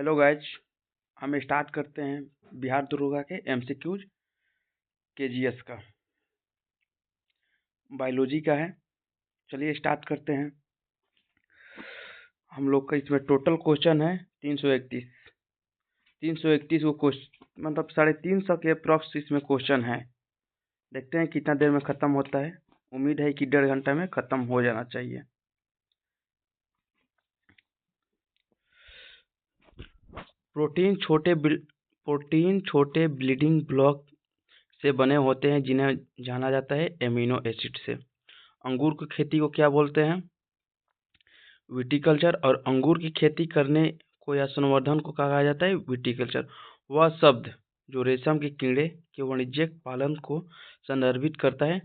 Hello guys, हम start करते हैं बिहार दरोगा के एमसीक्यूज केजीएस का। बायोलॉजी का है। चलिए स्टार्ट करते हैं। हम लोग का इसमें टोटल क्वेश्चन है 331 को क्वेश्चन, मतलब 350 के अप्रॉक्स इसमें क्वेश्चन है। देखते हैं कितना देर में ख़त्म होता है। उम्मीद है कि 1.5 घंटा में ख़त्म हो जाना चाहिए। प्रोटीन छोटे बिल्डिंग ब्लॉक से बने होते हैं जिन्हें जाना जाता है एमिनो एसिड से। अंगूर की खेती को क्या बोलते हैं? विटीकल्चर। और अंगूर की खेती करने को या संवर्धन को कहा जाता है विटीकल्चर। वह शब्द जो रेशम के कीड़े के वाणिज्यिक पालन को संदर्भित करता है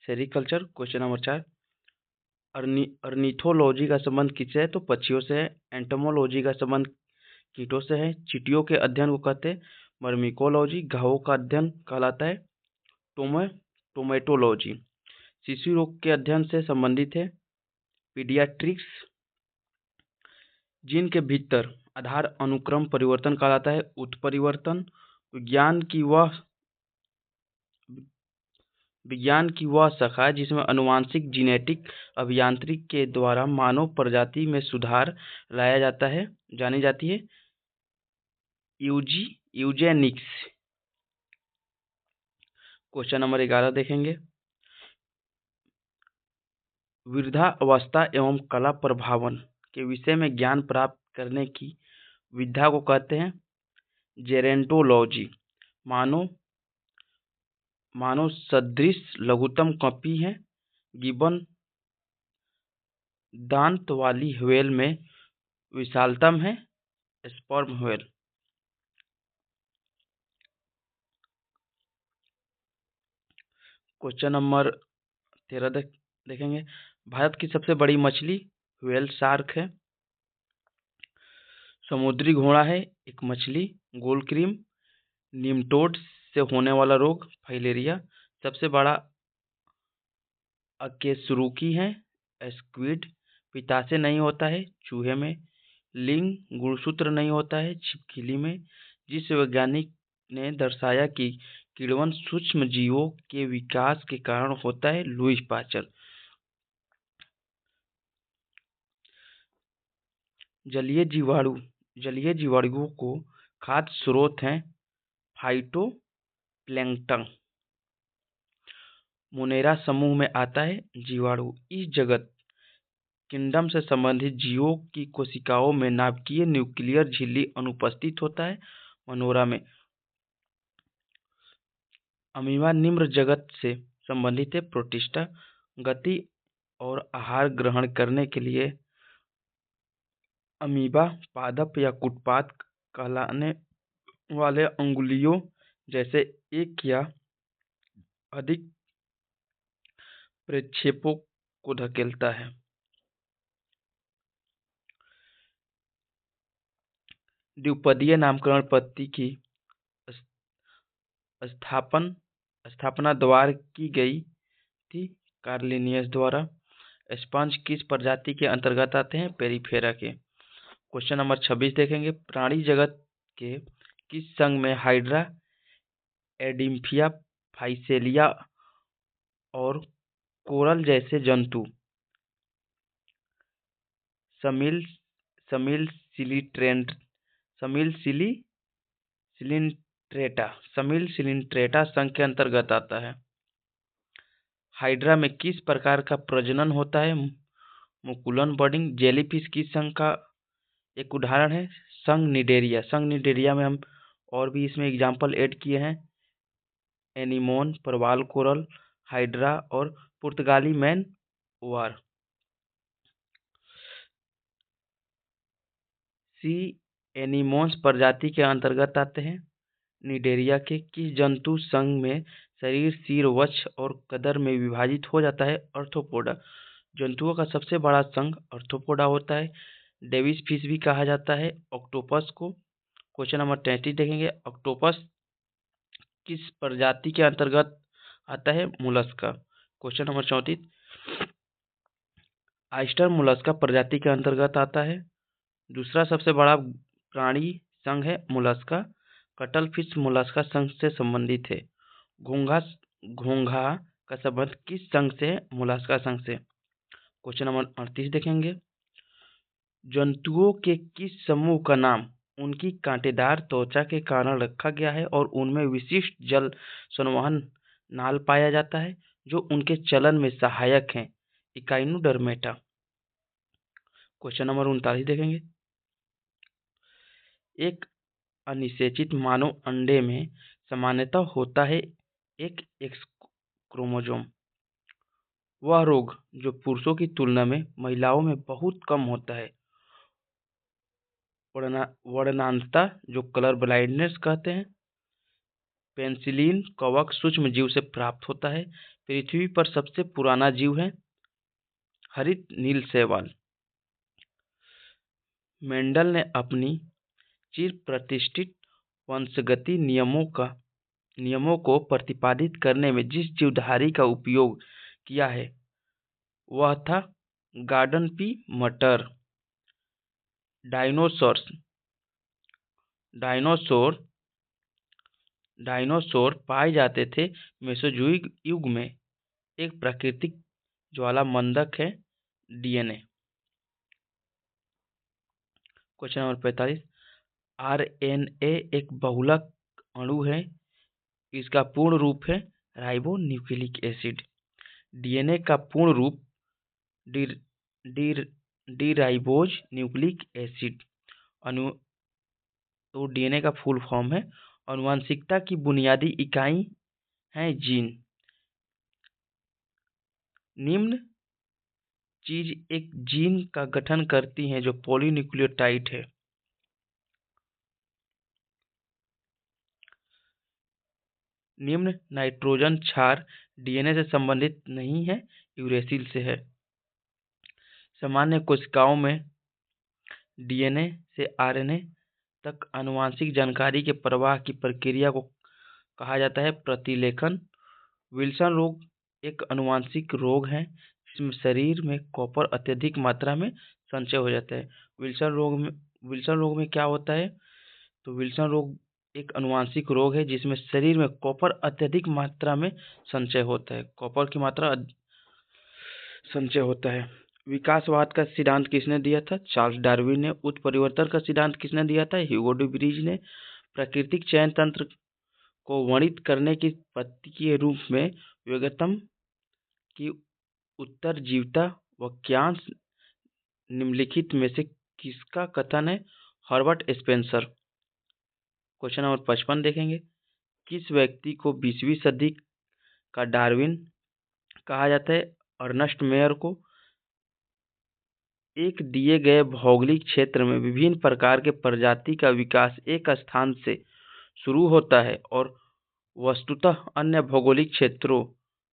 सेरिकल्चर। Question number 4। अर्निथोलॉजी का संबंध किससे है? तो पक्षियों से है। एंटोमोलॉजी का संबंध कीटों से है। चींटियों के अध्ययन को कहते हैं मर्मिकोलॉजी। घावों का अध्ययन कहलाता है टोमेटोलॉजी। शिशु रोग के अध्ययन से संबंधित है पीडियाट्रिक्स। जीन के भीतर आधार अनुक्रम परिवर्तन कहलाता है उत्परिवर्तन। विज्ञान की वह शाखा जिसमें आनुवांशिक जीनेटिक अभियांत्रिकी के द्वारा मानव प्रजाति में सुधार लाया जाता है जानी जाती है यूजेनिक्स। क्वेश्चन नंबर 11 देखेंगे। वृद्धावस्था एवं कला प्रभावन के विषय में ज्ञान प्राप्त करने की विधा को कहते हैं जेरेंटोलॉजी। मानव सदृश लघुत्तम कॉपी है गिबन। दांत वाली व्हेल में विशालतम है स्पर्म व्हेल। क्वेश्चन नंबर 13 देखेंगे। भारत की सबसे बड़ी मछली व्हेल शार्क है। समुद्री घोड़ा है एक मछली। Gold cream. निमटोड से होने वाला रोग फाइलेरिया। सबसे बड़ा अकेशरुकी है स्क्विड। पित्ताशय नहीं होता है चूहे में। लिंग गुणसूत्र नहीं होता है छिपकली में। जिस वैज्ञानिक ने दर्शाया कि किण्वन सूक्ष्म जीवों के विकास के कारण होता है लुईस पास्चर। जलीय जीवाणुओं को खाद्य स्रोत हैं फाइटोप्लैंक्टन। मोनेरा समूह में आता है जीवाणु। इस जगत किंगडम से संबंधित जीवों की कोशिकाओं में नाभिकीय न्यूक्लियर झिल्ली अनुपस्थित होता है मनोरा में। अमीबा निम्न जगत से संबंधित है प्रोटिस्टा। गति और आहार ग्रहण करने के लिए अमीबा पादप या कुटपाद कहलाने वाले अंगुलियों जैसे एक या अधिक प्रक्षेपों को धकेलता है। द्विपदीय नामकरण पद्धति की स्थापना द्वारा की गई थी कार्लिनियस द्वारा। स्पंज किस प्रजाति के अंतर्गत आते हैं? पेरिफेरा के। क्वेश्चन नंबर 26 देखेंगे। प्राणी जगत के किस संघ में हाइड्रा, एडिम्फिया, फाइसेलिया और कोरल जैसे जंतु समिल सिलिंट्रेटा संघ के अंतर्गत आता है? हाइड्रा में किस प्रकार का प्रजनन होता है? मुकुलन बर्डिंग। जेलीफिश किस संघ का एक उदाहरण है? संघ निडेरिया में हम और भी इसमें एग्जाम्पल ऐड किए हैं एनीमोन, प्रवाल कोरल, हाइड्रा और पुर्तगाली मैन ओआर। सी एनीमोन्स प्रजाति के अंतर्गत आते हैं निडेरिया के। किस जंतु संघ में शरीर सिर, वक्ष और कदर में विभाजित हो जाता है? आर्थ्रोपोडा। जंतुओं का सबसे बड़ा संघ आर्थ्रोपोडा होता है। डेविस फिश भी कहा जाता है ऑक्टोपस को। क्वेश्चन नंबर 33 देखेंगे। ऑक्टोपस किस प्रजाति के अंतर्गत आता है? Mollusca. Question number 34। Oyster Mollusca प्रजाति के अंतर्गत आता है। दूसरा सबसे बड़ा प्राणी संघ है मोलस्का। कटल फिश मोलस्का संघ से संबंधित है। घोंघा घोंघा का संबंध किस संघ से है? मोलस्का संघ से। क्वेश्चन नंबर 38 देखेंगे। जंतुओं के किस समूह का नाम उनकी कांटेदार त्वचा के कारण रखा गया है और उनमें विशिष्ट जल संवहन नाल पाया जाता है जो उनके चलन में सहायक हैं? इकाइनोडर्मेटा। क्वेश्चन नंबर 39 देखेंगे। एक अनिषेचित मानव अंडे में सामान्यतः होता है एक एक्स क्रोमोसोम। वह रोग जो पुरुषों की तुलना में महिलाओं में बहुत कम होता है। वर्णांतता जो कलर ब्लाइंडनेस कहते हैं। पेनिसिलिन कवक सूक्ष्म जीव से प्राप्त होता है। पृथ्वी पर सबसे पुराना जीव है हरित नील शैवाल। मेंडल ने अपनी चिर प्रतिष्ठित वंशगति नियमों को प्रतिपादित करने में जिस जीवधारी का उपयोग किया है वह था गार्डनपी मटर। डायनासोर पाए जाते थे मेसोजोइक युग में। एक प्राकृतिक ज्वालामंदक है डीएनए। Question number 45। आरएनए एक बहुलक अणु है। इसका पूर्ण रूप है राइबो न्यूक्लिक एसिड। डीएनए का पूर्ण रूप डीराइबोज न्यूक्लिक एसिड। तो डीएनए का फुल फॉर्म है। आनुवंशिकता की बुनियादी इकाई है जीन। निम्न चीज एक जीन का गठन करती हैं जो पॉलीन्यूक्लियोटाइड है। निम्न नाइट्रोजन क्षार डीएनए से संबंधित नहीं है, यूरेसिल से है। सामान्य कोशिकाओं में डीएनए से आरएनए तक आनुवंशिक जानकारी के प्रवाह की प्रक्रिया को कहा जाता है प्रतिलेखन। विल्सन रोग एक आनुवंशिक रोग है जिसमें शरीर में कॉपर अत्यधिक मात्रा में संचय हो जाता है। विल्सन रोग में क्या होता है? तो विल्सन रोग एक आनुवंशिक रोग है जिसमें शरीर में कॉपर अत्यधिक मात्रा में संचय होता है। कॉपर की मात्रा संचय होता है। विकासवाद का सिद्धांत किसने दिया था? चार्ल्स डार्विन ने। उत्परिवर्तन का सिद्धांत किसने दिया था? ह्यूगो डी ब्रीज ने। प्राकृतिक चयन तंत्र को वर्णित करने की पद्धति के रूप में विगतम की उत्तरजीविता वाक्यांश निम्नलिखित में से किसका कथन है? Herbert Spencer. क्वेश्चन नंबर 55 देखेंगे। किस व्यक्ति को 20वीं सदी का डार्विन कहा जाता है? अर्नस्ट मेयर को। एक दिए गए भौगोलिक क्षेत्र में विभिन्न प्रकार के प्रजाति का विकास एक स्थान से शुरू होता है और वस्तुतः अन्य भौगोलिक क्षेत्रों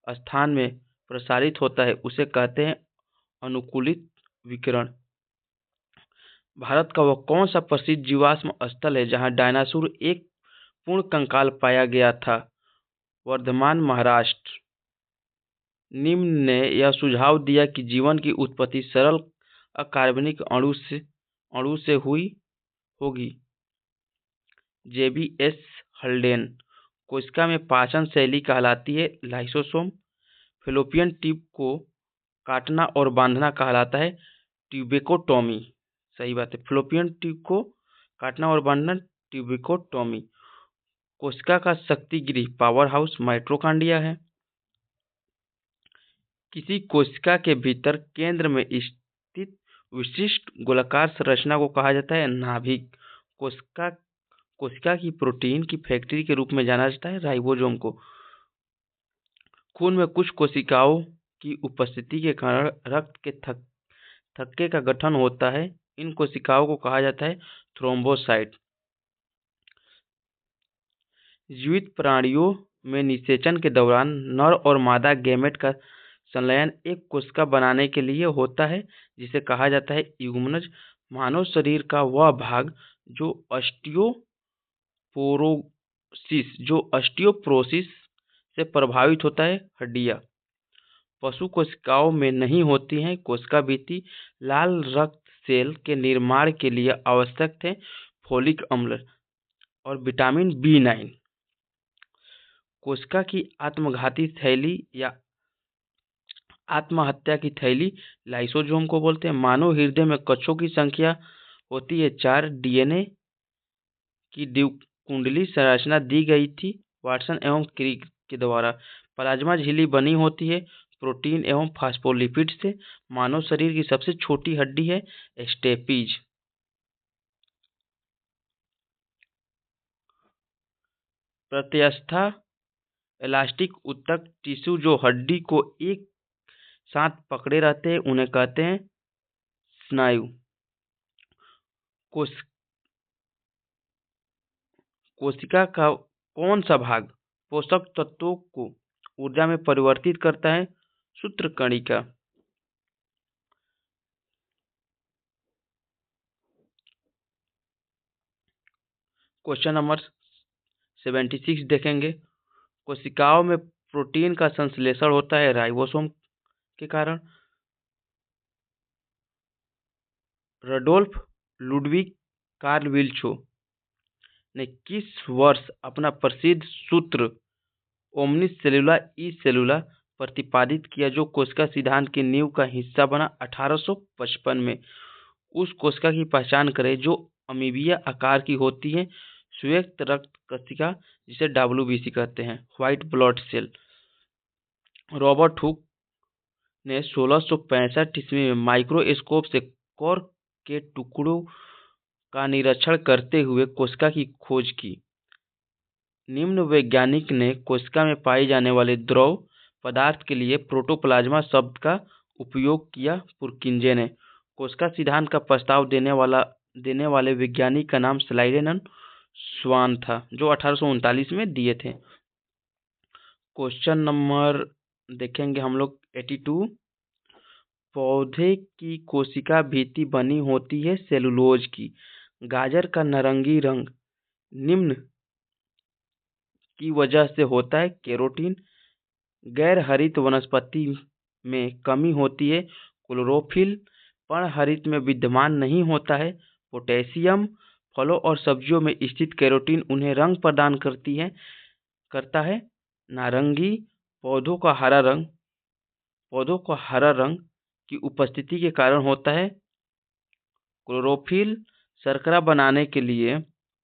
स्थान में प्रसारित होता है, उसे कहते हैं अनुकूलित विकिरण। भारत का वह कौन सा प्रसिद्ध जीवाश्म स्थल है जहां डायनासोर एक पूर्ण कंकाल पाया गया था? वर्धमान, महाराष्ट्र। निम्न ने यह सुझाव दिया कि जीवन की उत्पत्ति सरल अकार्बनिक अणु से हुई होगी। जेबीएस हल्डेन। कोशिका में पाचन शैली कहलाती है लाइसोसोम। फैलोपियन ट्यूब को काटना और बांधना कहलाता है ट्यूबेकोटॉमी। सही बात है। फैलोपियन ट्यूब को काटना और बांधना ट्यूबेकोटॉमी। कोशिका का शक्ति गृह पावर हाउस माइटोकॉन्ड्रिया है। किसी कोशिका के भीतर केंद्र में स्थित विशिष्ट गोलाकार संरचना को कहा जाता है नाभिक। कोशिका की प्रोटीन की फैक्ट्री के रूप में जाना जाता है राइबोसोम को। खून में कुछ कोशिकाओं की उपस्थिति के कारण रक्त के थक्के का गठन होता है। इन कोशिकाओं को कहा जाता है थ्रोम्बोसाइट। जीवित प्राणियों में निषेचन के दौरान नर और मादा गैमेट का संलयन एक कोशिका बनाने के लिए होता है जिसे कहा जाता है युग्मनज। मानव शरीर का वह भाग जो ऑस्टियोपोरोसिस से प्रभावित होता है हड्डियां। पशु कोशिकाओं में नहीं होती हैं। कोशिका भित्ति लाल रक्त सेल के निर्माण के लिए आवश्यक थे फोलिक अम्ल और विटामिन B9। कोशिका की आत्मघाती थैली या आत्महत्या की थैली लाइसोसोम को बोलते हैं। मानव हृदय में कक्षों की संख्या होती है 4। DNA की द्विकुंडली संरचना दी गई थी वाटसन एवं क्रिक के द्वारा। प्लाज्मा झिल्ली बनी होती है प्रोटीन एवं फास्फोलिपिड से। मानव शरीर की सबसे छोटी हड्डी है स्टेपीज। प्रत्यस्था इलास्टिक ऊतक टिश्यू जो हड्डी को एक साथ पकड़े रहते हैं उन्हें कहते हैं स्नायु। कोशिका का कौन सा भाग पोषक तत्वों को ऊर्जा में परिवर्तित करता है? सूत्रकणिका। क्वेश्चन नंबर 76 देखेंगे। कोशिकाओं में प्रोटीन का संश्लेषण होता है राइबोसोम के कारण। रडोल्फ लुडविग कार्ल विल्चो ने किस वर्ष अपना प्रसिद्ध सूत्र ओमनिस सेलुला ई सेलुला प्रतिपादित किया जो कोशिका सिद्धांत की नींव का हिस्सा बना? 1855 में। उस कोशिका की पहचान करें जो अमीबिया आकार की होती है। श्वेत रक्त कोशिका जिसे WBC कहते हैं, white blood cell. Robert Hooke ने 1665 ईस्वी में माइक्रोस्कोप से कॉर्क के टुकड़ों का निरीक्षण करते हुए कोशिका की खोज की। निम्न वैज्ञानिक ने कोशिका में पाए जाने वाले द्रव पदार्थ के लिए प्रोटोप्लाज्मा शब्द का उपयोग किया। पुरकिंजे ने कोशिका सिद्धांत का प्रस्ताव देने वाले वैज्ञानिक का नाम स्लाइडेन स्वान था जो 1839 में दिए थे। क्वेश्चन नंबर देखेंगे हम लोग 82। पौधे की कोशिका भित्ति बनी होती है सेलुलोज की। गाजर का नारंगी रंग निम्न की वजह से होता है कैरोटीन। गैर हरित वनस्पति में कमी होती है क्लोरोफिल। पर्णहरित में विद्यमान नहीं होता है पोटेशियम। फलों और सब्जियों में स्थित कैरोटीन उन्हें रंग प्रदान करता है नारंगी। पौधों का हरा रंग की उपस्थिति के कारण होता है क्लोरोफिल। शर्करा बनाने के लिए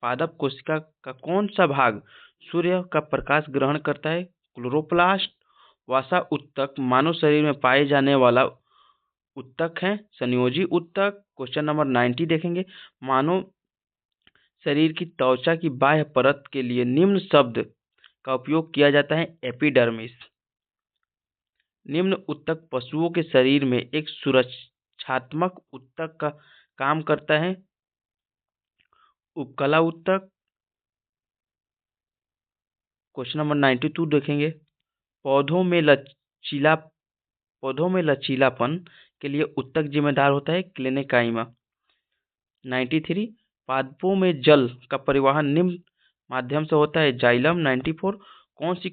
पादप कोशिका का कौन सा भाग सूर्य का प्रकाश ग्रहण करता है? क्लोरोप्लास्ट। वसा ऊतक मानव शरीर में पाए जाने वाला ऊतक है संयोजी ऊतक। क्वेश्चन नंबर 90 देखेंगे। मानव शरीर की त्वचा की बाह्य परत के लिए निम्न शब्द का उपयोग किया जाता है एपिडर्मिस। निम्न ऊतक पशुओं के शरीर में एक सुरक्षात्मक ऊतक का काम करता है उपकला ऊतक। क्वेश्चन नंबर 92 देखेंगे। पौधों में लचीलापन के लिए ऊतक जिम्मेदार होता है क्लेनेकाइमा। 93। पादपों में जल का परिवहन निम्न माध्यम से होता है जाइलम। 94। कौन सी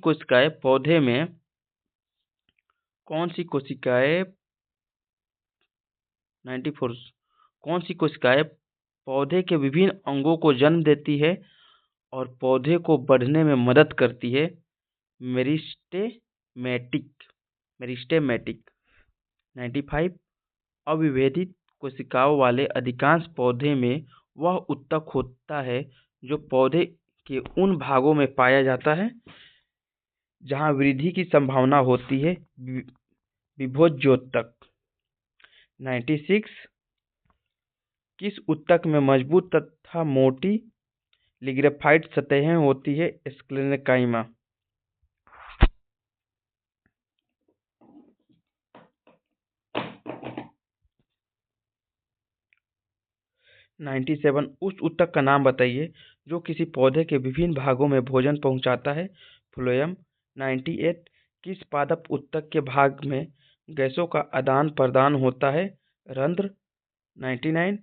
कोशिकाएं पौधे के विभिन्न अंगों को जन्म देती है और पौधे को बढ़ने में मदद करती है? मेरिस्टेमेटिक। 95। अविभेदित कोशिकाओं वाले अधिकांश पौधे में वह ऊतक होता है जो पौधे के उन भागों में पाया जाता है जहां वृद्धि की संभावना होती है विभोज्योतक। 96। किस ऊतक में मजबूत तथा मोटी लिग्रेफाइड सतहें होती है? स्क्लेनेकाइमा। 97। उस ऊतक का नाम बताइए जो किसी पौधे के विभिन्न भागों में भोजन पहुंचाता है? फ्लोएम। 98। किस पादप ऊतक के भाग में गैसों का आदान प्रदान होता है? रंध्र। 99।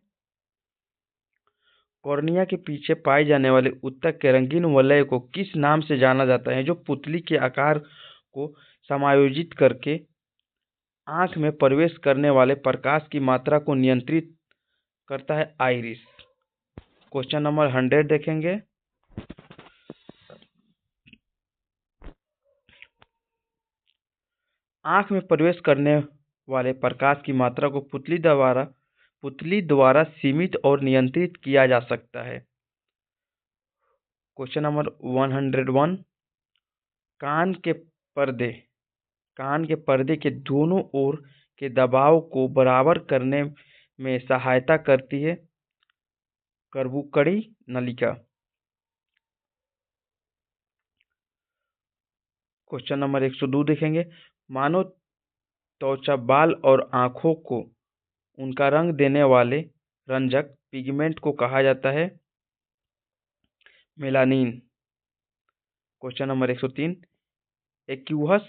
कॉर्निया के पीछे पाए जाने वाले ऊतक के रंगीन वलय को किस नाम से जाना जाता है जो पुतली के आकार को समायोजित करके आंख में प्रवेश करने वाले प्रकाश की मात्रा को नियंत्रित करता है? आइरिस। क्वेश्चन नंबर 100 देखेंगे। आंख में प्रवेश करने वाले प्रकाश की मात्रा को पुतली द्वारा सीमित और नियंत्रित किया जा सकता है। Question number 101। कान के पर्दे के दोनों ओर के दबाव को बराबर करने में सहायता करती है कर्बुकड़ी नलिका। क्वेश्चन नंबर 102 देखेंगे। मानव त्वचा, बाल और आंखों को उनका रंग देने वाले रंजक पिगमेंट को कहा जाता है melanin. Question number 103। Aqueous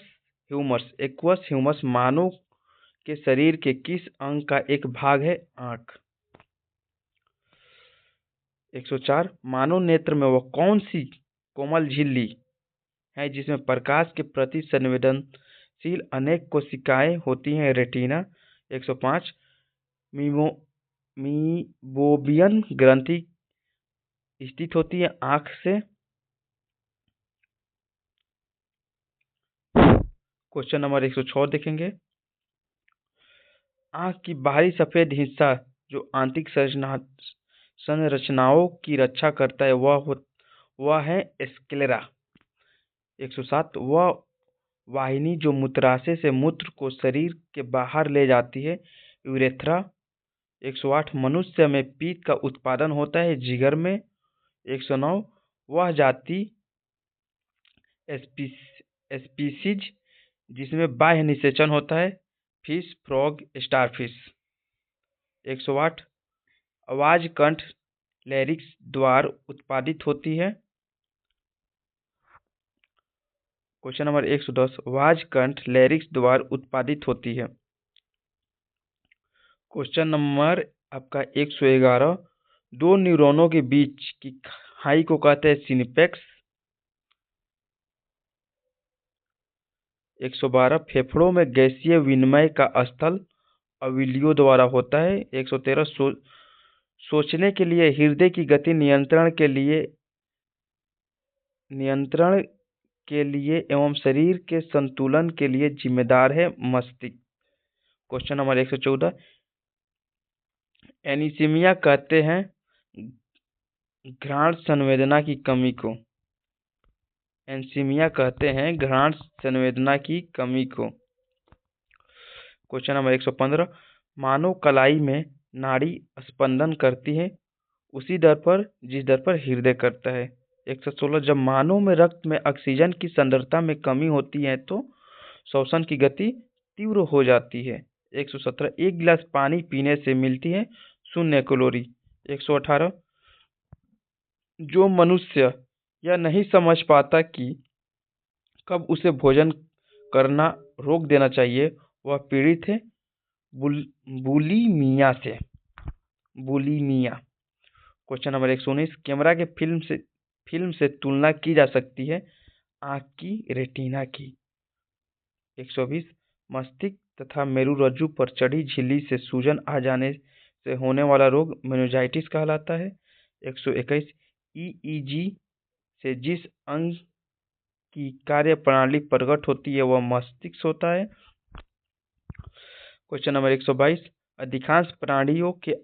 humour मानव के शरीर के किस अंग का एक भाग है? आंख। 104। मानव नेत्र में वह कौन सी कोमल झिल्ली है जिसमें प्रकाश के प्रति संवेदनशील अनेक कोशिकाएं होती हैं? रेटिना। 105। मीबोबियन ग्रंथि स्थित होती है आंख से। क्वेश्चन नंबर 106 देखेंगे। आंख की बाहरी सफेद हिस्सा जो आंतरिक संरचनाओं की रक्षा करता है वह है स्क्लेरा। 107। वह वाहिनी जो मूत्राशय से मूत्र को शरीर के बाहर ले जाती है यूरेथ्रा। 108। मनुष्य में पीत का उत्पादन होता है जिगर में। 109। वह जाति स्पीसीज जिसमें बाह्य निषेचन होता है फिश, फ्रॉग, स्टारफिश। 108। आवाज कंठ लैरिक्स द्वारा उत्पादित होती है। Question number 110। आवाज कंठ लैरिक्स द्वारा उत्पादित होती है। क्वेश्चन नंबर आपका 111। दो न्यूरॉनों के बीच की खाई को कहते हैं सिनेप्स। 112। फेफड़ों में गैसीय विनिमय का स्थल अविलियो द्वारा होता है। 113। सोचने के लिए हृदय की गति नियंत्रण के लिए एवं शरीर के संतुलन के लिए जिम्मेदार है मस्तिष्क। Question number 114। एनीमिया कहते हैं घ्राण संवेदना की कमी को। एनीमिया कहते हैं घ्राण संवेदना की कमी को। Question number 115। मानव कलाई में नाड़ी स्पंदन करती है उसी दर पर जिस दर पर हृदय करता है। 116। जब मानव में रक्त में ऑक्सीजन की सांद्रता में कमी होती है तो श्वसन की गति तीव्र हो जाती है। 117। एक गिलास पानी पीने से मिलती है 0 कैलोरी। 118। जो मनुष्य यह नहीं समझ पाता कि कब उसे भोजन करना रोक देना चाहिए वह पीड़ित है बुलिमिया से। बुलिमिया। Question number 119। कैमरा के फिल्म से तुलना की जा सकती है आंख की रेटिना की। 120। मस्तिष्क तथा मेरुरज्जु पर चढ़ी झिल्ली से सूजन आ जाने से होने वाला रोग मेनिंजाइटिस कहलाता है। 121। ईईजी से जिस अंग की कार्य प्रणाली प्रकट होती है वह मस्तिष्क होता है। Question number 122। अधिकांश प्राणियों के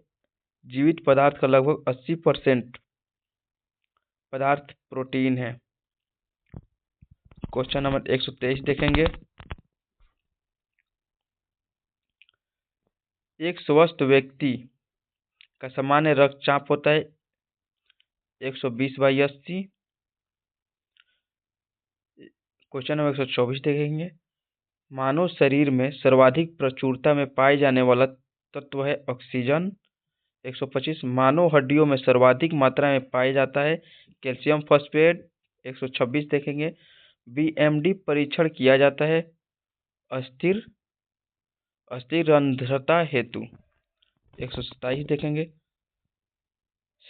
जीवित पदार्थ का लगभग 80% पदार्थ प्रोटीन है। क्वेश्चन नंबर 123 देखेंगे। एक स्वस्थ व्यक्ति का सामान्य रक्तचाप होता है 120/80। क्वेश्चन नंबर 124 देखेंगे। मानव शरीर में सर्वाधिक प्रचुरता में पाए जाने वाला तत्व है ऑक्सीजन। 125। मानव हड्डियों में सर्वाधिक मात्रा में पाया जाता है कैल्शियम फॉस्फेट। 126 देखेंगे। बीएमडी परीक्षण किया जाता है अस्थिर रंध्रता हेतु। 127 देखेंगे।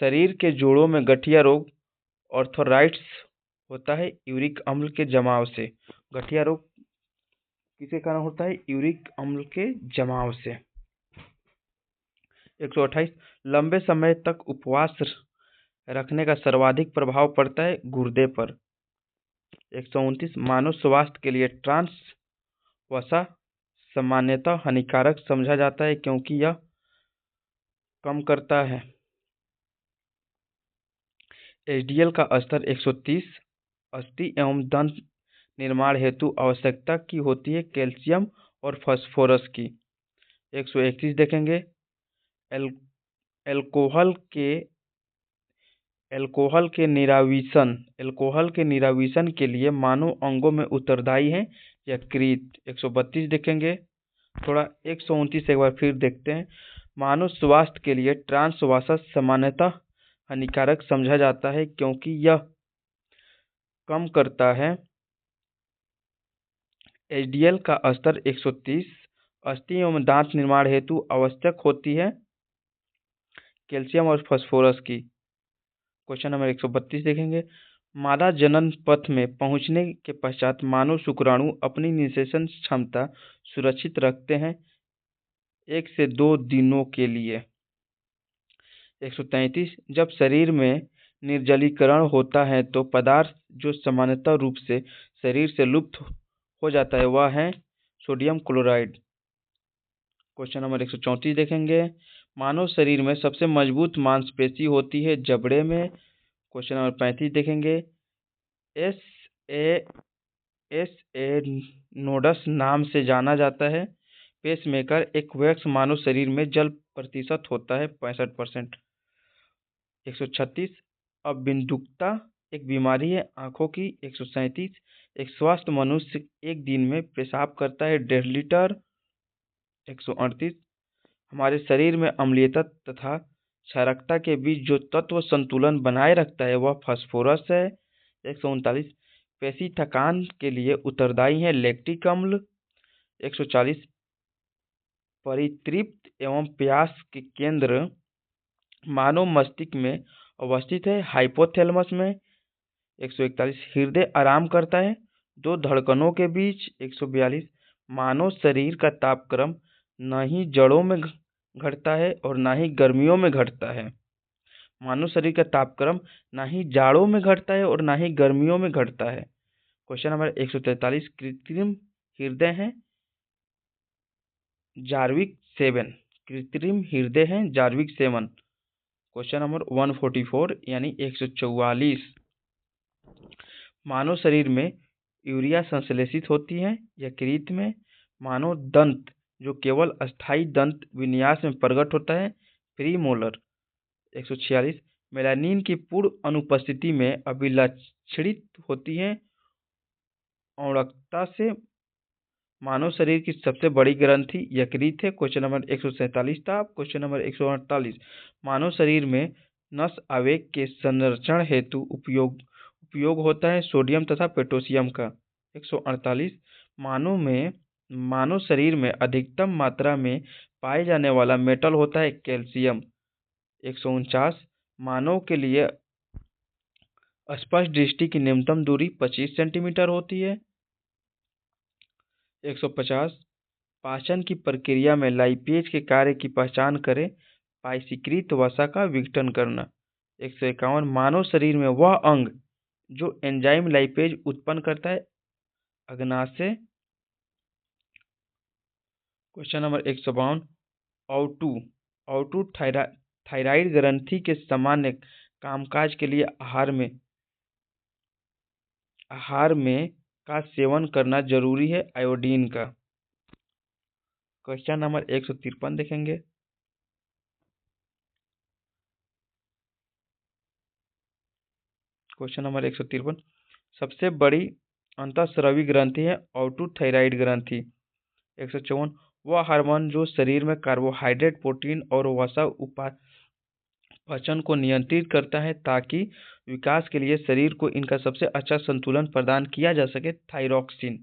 शरीर के जोड़ों में गठिया रोग आर्थराइटिस होता है यूरिक अम्ल के जमाव से। गठिया रोग किसके कारण होता है? यूरिक अम्ल के जमाव से। 128। लंबे समय तक उपवास रखने का सर्वाधिक प्रभाव पड़ता है गुर्दे पर। 129 मानव स्वास्थ्य के लिए ट्रांस वसा सामान्यतः हानिकारक समझा जाता है क्योंकि यह कम करता है एचडीएल का स्तर। 130 अस्थि एवं दंत निर्माण हेतु आवश्यकता की होती है कैल्शियम और फास्फोरस की। 131 देखेंगे एल एल्कोहल के एल्कोहल के निरावीशन के लिए मानव अंगों में उत्तरदायी है यकृत। 132 देखेंगे। थोड़ा 129 एक बार फिर देखते हैं। मानव स्वास्थ्य के लिए ट्रांस वसा सामान्यतः हानिकारक समझा जाता है क्योंकि यह कम करता है एचडीएल का स्तर। 130 अस्थि एवं दांत निर्माण हेतु आवश्यक होती है कैल्शियम और फास्फोरस की। क्वेश्चन नंबर 132 देखेंगे। मादा जनन पथ में पहुंचने के पश्चात मानव शुक्राणु अपनी निषेचन क्षमता सुरक्षित रखते हैं 1 से 2 दिनों के लिए। 133 जब शरीर में निर्जलीकरण होता है तो पदार्थ जो सामान्यतः रूप से शरीर से लुप्त हो जाता है वह है सोडियम क्लोराइड। क्वेश्चन नंबर 134 देखेंगे। मानव शरीर में सबसे मजबूत मांसपेशी होती है जबड़े में। क्वेश्चन नंबर 35 देखेंगे। S A S A nodes नाम से जाना जाता है पेसमेकर एक वयस्क मानव शरीर में जल प्रतिशत होता है 65%। 136 अबिंदुकता एक बीमारी है आंखों की। 137 एक स्वस्थ मनुष्य एक दिन में पेशाब करता है 1.5 लीटर। 138 हमारे शरीर में अम्लीयता तथा क्षारकता के बीच जो तत्व संतुलन बनाए रखता है वह फास्फोरस है। 139 पेशी थकान के लिए उत्तरदायी है लैक्टिक अम्ल। 140 परितृप्त एवं प्यास के केंद्र मानव मस्तिष्क में अवस्थित है हाइपोथैलेमस में। 141 हृदय आराम करता है 2 धड़कनों के बीच। 142 मानव शरीर का तापक्रम न ही जड़ों में घटता है और न ही गर्मियों में घटता है। मानव शरीर का तापक्रम न ही जाड़ों में घटता है और न ही गर्मियों में घटता है। क्वेश्चन नंबर 143 कृत्रिम हृदय है जार्विक 7। कृत्रिम हृदय है जार्विक 7। क्वेश्चन नंबर 144 यानी 144 मानव शरीर में यूरिया संश्लेषित होती है यकृत में। मानव दंत जो केवल अस्थायी दंत विन्यास में प्रकट होता है प्रीमोलर। 146 मेलानिन की पूर्ण अनुपस्थिति में अभिलक्षित होती है औणकता से। मानव शरीर की सबसे बड़ी ग्रंथि यकृत है। क्वेश्चन नंबर 147 था। क्वेश्चन नंबर 148 मानव शरीर में नस आवेग के संरक्षण हेतु उपयोग होता है सोडियम तथा पोटेशियम का। 148 मानव शरीर में अधिकतम मात्रा में पाए जाने वाला मेटल होता है कैल्शियम। 149 मानव के लिए स्पष्ट दृष्टि की न्यूनतम दूरी 25 सेंटीमीटर होती है। 150 पाचन की प्रक्रिया में लाइपेज के कार्य की पहचान करें पाइसीकृत वसा का विघटन करना। 151 मानव शरीर में वह अंग जो एंजाइम लाइपेज उत्पन्न करता है अग्नाशय। क्वेश्चन नंबर 152 आउटू थायराइड ग्रंथि के सामान्य कामकाज के लिए आहार में का सेवन करना जरूरी है आयोडीन का। क्वेश्चन नंबर 153 देखेंगे। क्वेश्चन नंबर 153 सबसे बड़ी अंतःस्रावी ग्रंथि है आउटू थायराइड ग्रंथि। 154 वह हार्मोन जो शरीर में कार्बोहाइड्रेट प्रोटीन और वसा उपापचय को नियंत्रित करता है ताकि विकास के लिए शरीर को इनका सबसे अच्छा संतुलन प्रदान किया जा सके थायरॉक्सिन।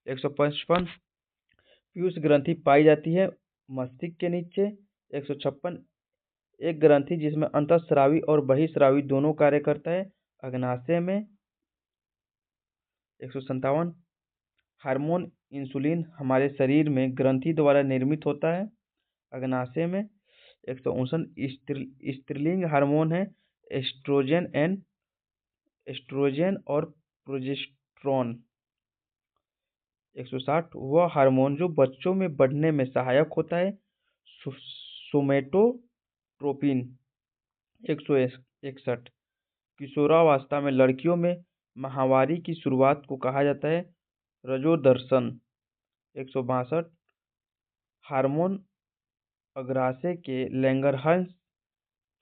155 पीयूष ग्रंथि पाई जाती है मस्तिष्क के नीचे। 156 एक ग्रंथि जिसमें अंतःस्रावी और बहिःस्रावी दोनों कार्य करता है अग्नाशय में। 157 हार्मोन इंसुलिन हमारे शरीर में ग्रंथि द्वारा निर्मित होता है अग्नाशय में। 159 स्त्रीलिंग हार्मोन है एस्ट्रोजन एंड एस्ट्रोजन और प्रोजेस्टेरोन। 160 वह हार्मोन जो बच्चों में बढ़ने में सहायक होता है, सोमेटोट्रोपिन। 161 किशोरावस्था में लड़कियों में माहवारी की शुरुआत को कहा जाता है रजोदर्शन। 162 हार्मोन अग्राशय के लैंगरहंस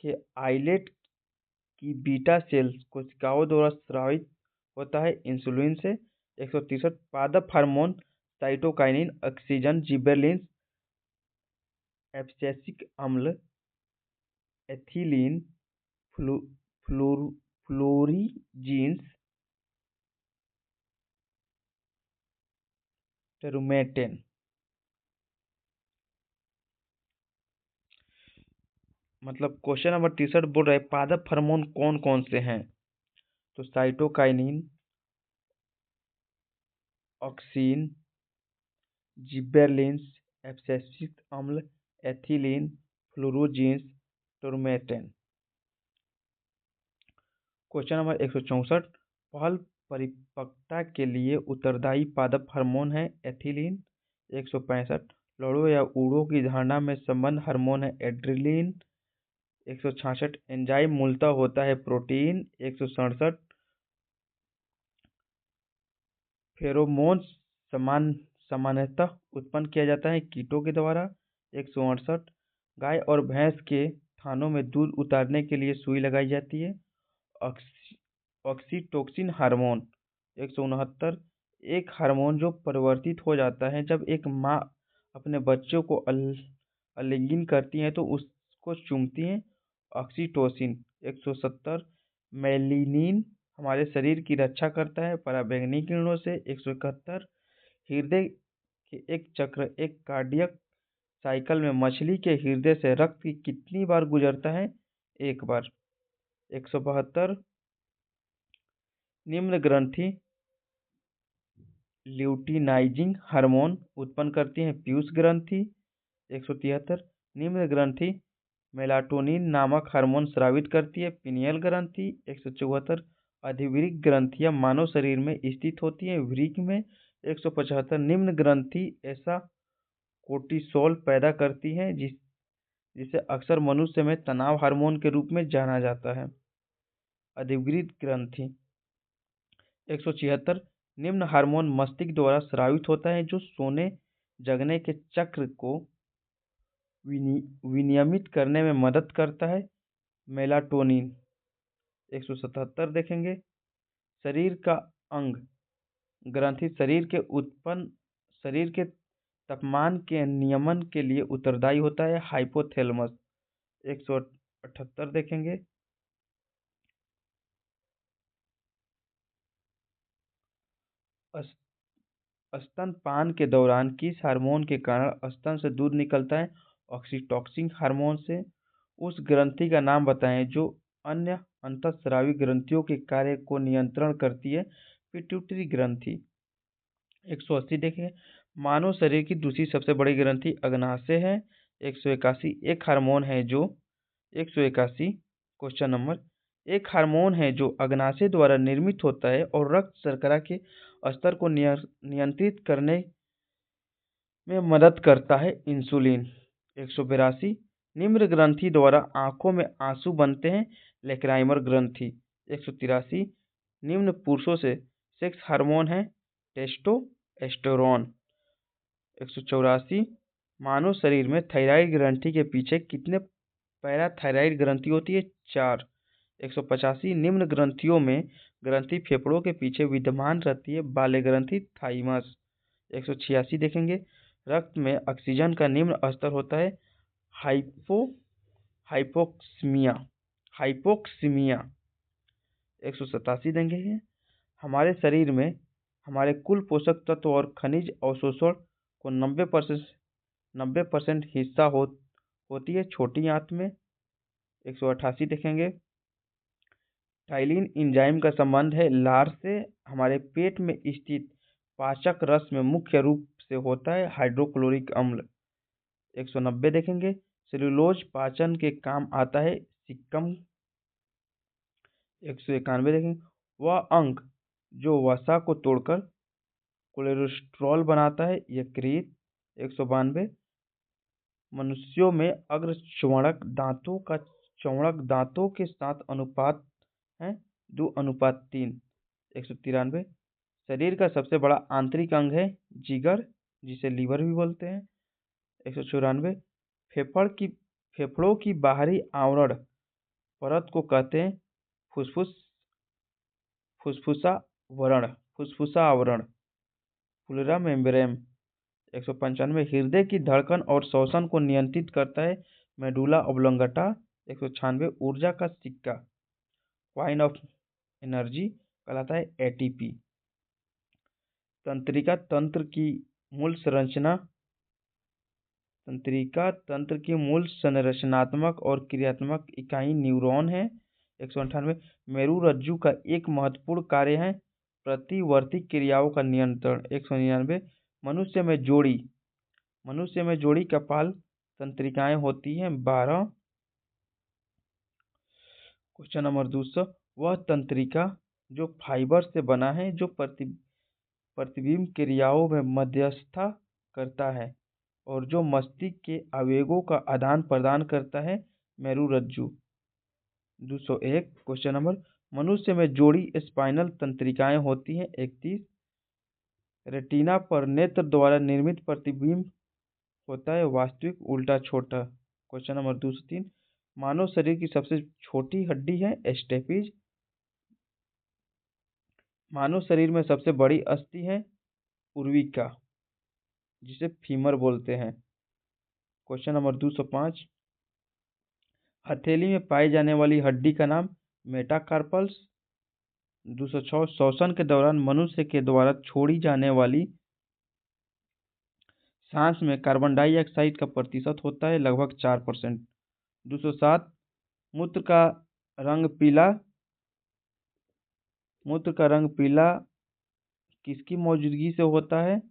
के आइलेट की बीटा सेल्स कोशिकाओं द्वारा स्रावित होता है इंसुलिन से। 163 पादप हार्मोन साइटोकाइनिन, ऑक्सीजन, जिबेरेलिन, एब्सिसिक अम्ल, एथिलीन, फ्लोरीजीन्स, टेरुमेटेन। मतलब क्वेश्चन नंबर 63 बोल रहे पादप हार्मोन कौन कौन से हैं, तो साइटोकाइनिन, ऑक्सीन, जिबेरेलिन्स, एब्सिसिक अम्ल, एथिलीन, फ्लोरोजीन्स, टोरमेटेन। क्वेश्चन नंबर 164 फल परिपक्वता के लिए उत्तरदायी पादप हार्मोन है एथिलीन। 165 लड़ों या उड़ों की धारणा में संबंध हार्मोन है एड्रेनलिन। 166 एंजाइम मूलतः होता है प्रोटीन। 167 फेरोमोन्स सामान्यतः उत्पन्न किया जाता है कीटों के द्वारा। 168 गाय और भैंस के थानों में दूध उतारने के लिए सुई लगाई जाती है ऑक्सीटोसिन हार्मोन। 169 एक हार्मोन जो परिवर्तित हो जाता है जब एक माँ अपने बच्चों को आलिंगन करती है तो उसको चूमती है, ऑक्सीटोसिन। 170 मेलानिन हमारे शरीर की रक्षा करता है पराबैंगनी किरणों से। 171 हृदय के एक चक्र एक कार्डियक साइकिल में मछली के हृदय से रक्त की कितनी बार गुजरता है, एक बार। 172 निम्न ग्रंथि ल्यूटिनाइजिंग हार्मोन उत्पन्न करती है पीयूष ग्रंथि। 173 निम्न ग्रंथि मेलाटोनिन नामक हार्मोन स्रावित करती है पिनियल ग्रंथि। 174 अधिवृक्क ग्रंथियां मानव शरीर में स्थित होती हैं वृक्क में। 175 निम्न ग्रंथि ऐसा कोर्टिसोल पैदा करती हैं जिसे अक्सर मनुष्य में तनाव हार्मोन के रूप में जाना जाता है। अधिवृक्क ग्रंथि। 176 निम्न हार्मोन मस्तिष्क द्वारा स्रावित होता है जो सोने जगने के चक्र को विनियमित करने में मदद करता है मेलाटोनिन। 177 देखेंगे शरीर का अंग ग्रंथि शरीर के तापमान के नियमन के लिए उत्तरदायी होता है हाइपोथैलेमस। 178 देखेंगे स्तनपान के दौरान किस हार्मोन के कारण स्तन से दूध निकलता है, ऑक्सीटोसिन हार्मोन से। उस ग्रंथि का नाम बताएं जो अन्य अंतःस्रावी ग्रंथियों के कार्य को नियंत्रण करती है, पिट्यूटरी ग्रंथि। 180 देखें मानव शरीर की दूसरी सबसे बड़ी ग्रंथि अग्नाशय है। 181 एक हार्मोन है जो 181 क्वेश्चन नंबर एक हार्मोन है जो अग्नाशय द्वारा निर्मित होता है और रक्त शर्करा के स्तर को नियंत्रित करने में मदद करता है इंसुलिन। 182 निम्न ग्रंथि द्वारा आंखों में आंसू बनते हैं लेक्राइमर ग्रंथि। 183 निम्न पुरुषों से सेक्स हार्मोन है टेस्टोस्टेरोन। 184 मानव शरीर में थायराइड ग्रंथि के पीछे कितने पैराथायराइड ग्रंथि होती है, 4। 185 निम्न ग्रंथियों में ग्रंथि फेफड़ों के पीछे विद्यमान रहती है बाल्य ग्रंथि थाइमस। 186 देखेंगे रक्त में ऑक्सीजन का निम्न स्तर होता है हाइपोक्सीमिया। 187 देंगे हमारे शरीर में हमारे कुल पोषक तत्व और खनिज अवशोषण को 90% हिस्सा होती है छोटी आंत में। 188 देखेंगे टाइलिन एंजाइम का संबंध है लार से हमारे पेट में स्थित पाचक रस में मुख्य रूप से होता है हाइड्रोक्लोरिक अम्ल। 190 देखेंगे सेलुलोज पाचन के काम आता है सिक्कम 191 देखेंगे, वह अंग जो वसा को तोड़कर कोलेस्ट्रॉल बनाता है, यकृत। 192, मनुष्यों में अग्र चौड़क दांतों का चौड़क दांतों के साथ अनुपात है 2:3। 193, शरीर का सबसे बड़ा आंतरिक अंग है जिगर, जिसे लीवर भी बोलते हैं। 194, फेफड़ों की बाहरी आवरण परत को कहते हैं फुफ्फुस फुफ्फुसा आवरण प्लूरा मेम्ब्रेन। 195, हृदय की धड़कन और श्वसन को नियंत्रित करता है मेडुला ऑब्लोंगाटा। 196, ऊर्जा का सिक्का कॉइन ऑफ एनर्जी कहलाता है एटीपी। तंत्रिका तंत्र की मूल संरचनात्मक और क्रियात्मक इकाई न्यूरॉन है। 198, मेरुरज्जु का एक महत्वपूर्ण कार्य है प्रतिवर्ती क्रियाओं का नियंत्रण। 199, मनुष्य में जोड़ी कपाल तंत्रिकाएं होती हैं 12। क्वेश्चन नंबर 200, वह तंत्रिका जो फाइबर से बना है जो प्रतिबिंब क्रियाओं में मध्यस्थता करता है और जो मस्तिष्क के आवेगों का आदान प्रदान करता है मेरुरज्जु। 201, क्वेश्चन नंबर, मनुष्य में जोड़ी स्पाइनल तंत्रिकाएं होती हैं 31। रेटिना पर नेत्र द्वारा निर्मित प्रतिबिंब होता है वास्तविक उल्टा छोटा। क्वेश्चन नंबर 203, मानव शरीर की सबसे छोटी हड्डी है स्टेपीज। मानव शरीर में सबसे बड़ी अस्थि है उर्विका, जिसे फीमर बोलते हैं। क्वेश्चन नंबर 205, हथेली में पाई जाने वाली हड्डी का नाम मेटाकार्पल्स। 206, श्वसन के दौरान मनुष्य के द्वारा छोड़ी जाने वाली सांस में कार्बन डाइऑक्साइड का प्रतिशत होता है लगभग 4%। 207, मूत्र का रंग पीला किसकी मौजूदगी से होता है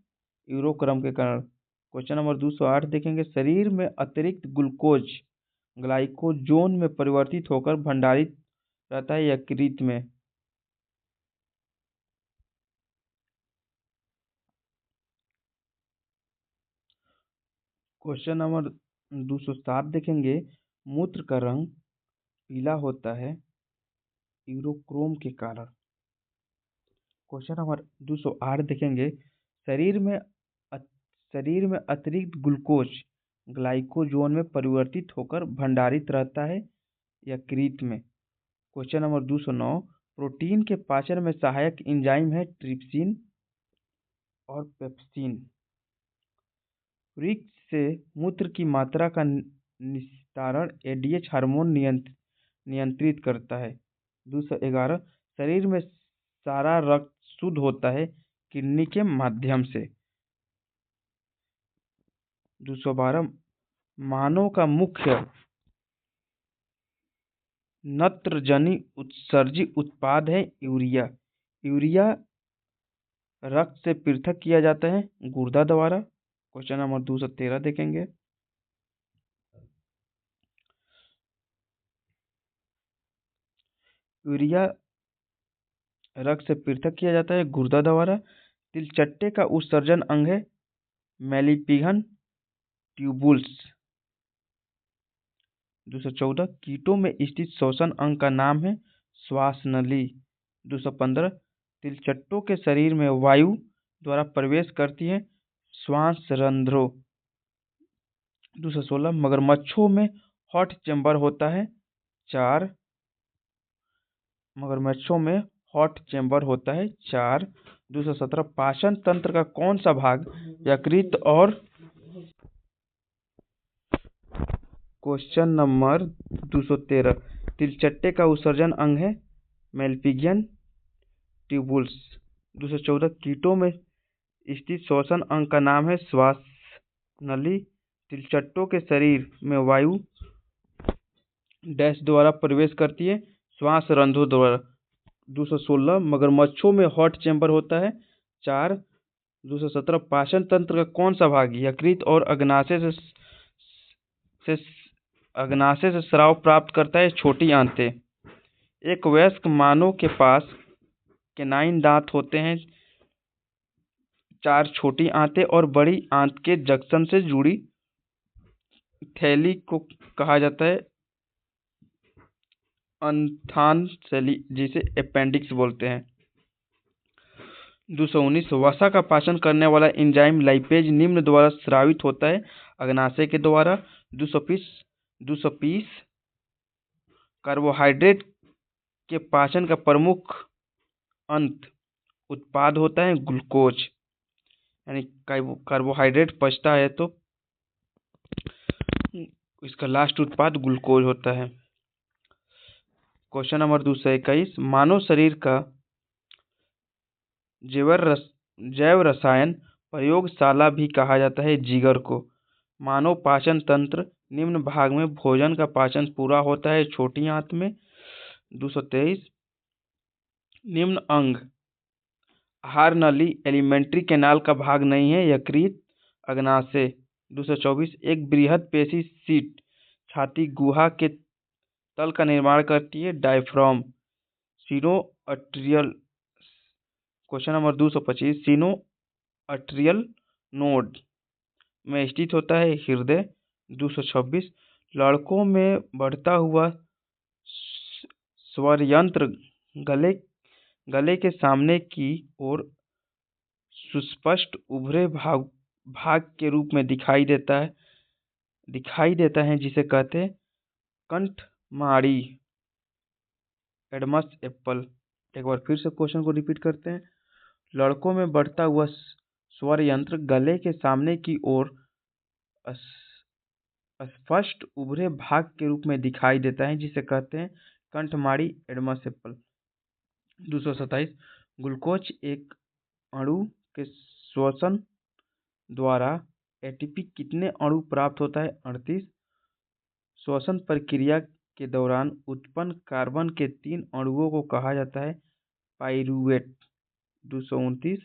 यूरोक्रम के कारण। क्वेश्चन नंबर 208 देखेंगे, शरीर में अतिरिक्त ग्लूकोज ग्लाइकोजोन में परिवर्तित होकर भंडारित रहता है यकृत में। क्वेश्चन नंबर 207 देखेंगे, मूत्र का रंग पीला होता है यूरोक्रोम के कारण। क्वेश्चन नंबर 208 देखेंगे, शरीर में अतिरिक्त ग्लूकोज ग्लाइकोजोन में परिवर्तित होकर भंडारित रहता है यकृत में। क्वेश्चन नंबर 209, प्रोटीन के पाचन में सहायक एंजाइम है ट्रिप्सिन और पेप्सिन। वृक्क से मूत्र की मात्रा का निस्तारण एडीएच हार्मोन नियंत्रित करता है। 211, शरीर में सारा रक्त शुद्ध होता है किडनी के माध्यम से। 212, मानव का मुख्य नत्रजनी उत्सर्जी उत्पाद है यूरिया। यूरिया रक्त से पृथक किया जाता है गुर्दा द्वारा। क्वेश्चन नंबर 213 देखेंगे, यूरिया रक्त से पृथक किया जाता है गुर्दा द्वारा। तिलचट्टे का उत्सर्जन अंग है मेलिपिगन ट्यूबुल्स। 214, कीटों में स्थित श्वसन अंग का नाम है श्वासनली। 215, तिलचट्टों के शरीर में वायु द्वारा प्रवेश करती है श्वास रंध्रों। 216, मगरमच्छों में हॉट चैम्बर होता है 4। मगरमच्छों में हॉट चैम्बर होता है 4। 217, पाचन तंत्र का कौन सा भाग यकृत और क्वेश्चन नंबर 213, तिलचट्टे का उत्सर्जन अंग है मेलिपिगन ट्यूबुल्स। 214, कीटों में स्थित श्वसन अंग का नाम है श्वास नली। तिलचट्टों के शरीर में वायु डैश द्वारा प्रवेश करती है श्वास रंध्रों द्वारा। 216, मगरमच्छों में हॉट चैम्बर होता है 4। 217, पाचन तंत्र का कौन सा भाग यकृत और अग्नाशय से स्राव प्राप्त करता है छोटी आंतें। एक वयस्क मानव के पास कैनाइन दांत होते हैं। 4 छोटी आंतें और बड़ी आंत के जंक्शन से जुड़ी थैली को कहा जाता है अंथान थैली, जिसे अपेंडिक्स बोलते हैं। 219 वसा का पाचन करने वाला एंजाइम लाइपेज निम्न द्वारा स्रावित होता है अग्नाशय के द्वारा। 220 कार्बोहाइड्रेट के पाचन का प्रमुख अंत उत्पाद होता है ग्लूकोज, यानी कार्बोहाइड्रेट पचता है तो इसका लास्ट उत्पाद ग्लूकोज होता है। क्वेश्चन नंबर 221 मानव शरीर का जैव रसायन प्रयोगशाला भी कहा जाता है जिगर को। मानव पाचन तंत्र निम्न भाग में भोजन का पाचन पूरा होता है छोटी आंत में। 223 निम्न अंग आहार नली एलिमेंट्री कैनाल का भाग नहीं है, यकृत अग्नाशय। 224 एक बृहद पेशी सीट छाती गुहा के तल का निर्माण करती है डायफ्राम सीनो अट्रियल। क्वेश्चन नंबर 225 सीनो अट्रियल नोड में स्थित होता है हृदय। 226 लड़कों में बढ़ता हुआ स्वर यंत्र गले के सामने की ओर सुस्पष्ट उभरे भाग के रूप में दिखाई देता है जिसे कहते हैं कंठमाड़ी एडमस एप्पल। एक बार फिर से क्वेश्चन को रिपीट करते हैं। लड़कों में बढ़ता हुआ स्वर यंत्र गले के सामने की ओर स्पष्ट उभरे भाग के रूप में दिखाई देता है जिसे कहते हैं कंठमाड़ी एडमस एप्पल। 227 ग्लूकोज एक अणु के श्वसन द्वारा एटीपी कितने अणु प्राप्त होता है 38। श्वसन प्रक्रिया के दौरान उत्पन्न कार्बन के 3 अणुओं को कहा जाता है पाइरूवेट। 229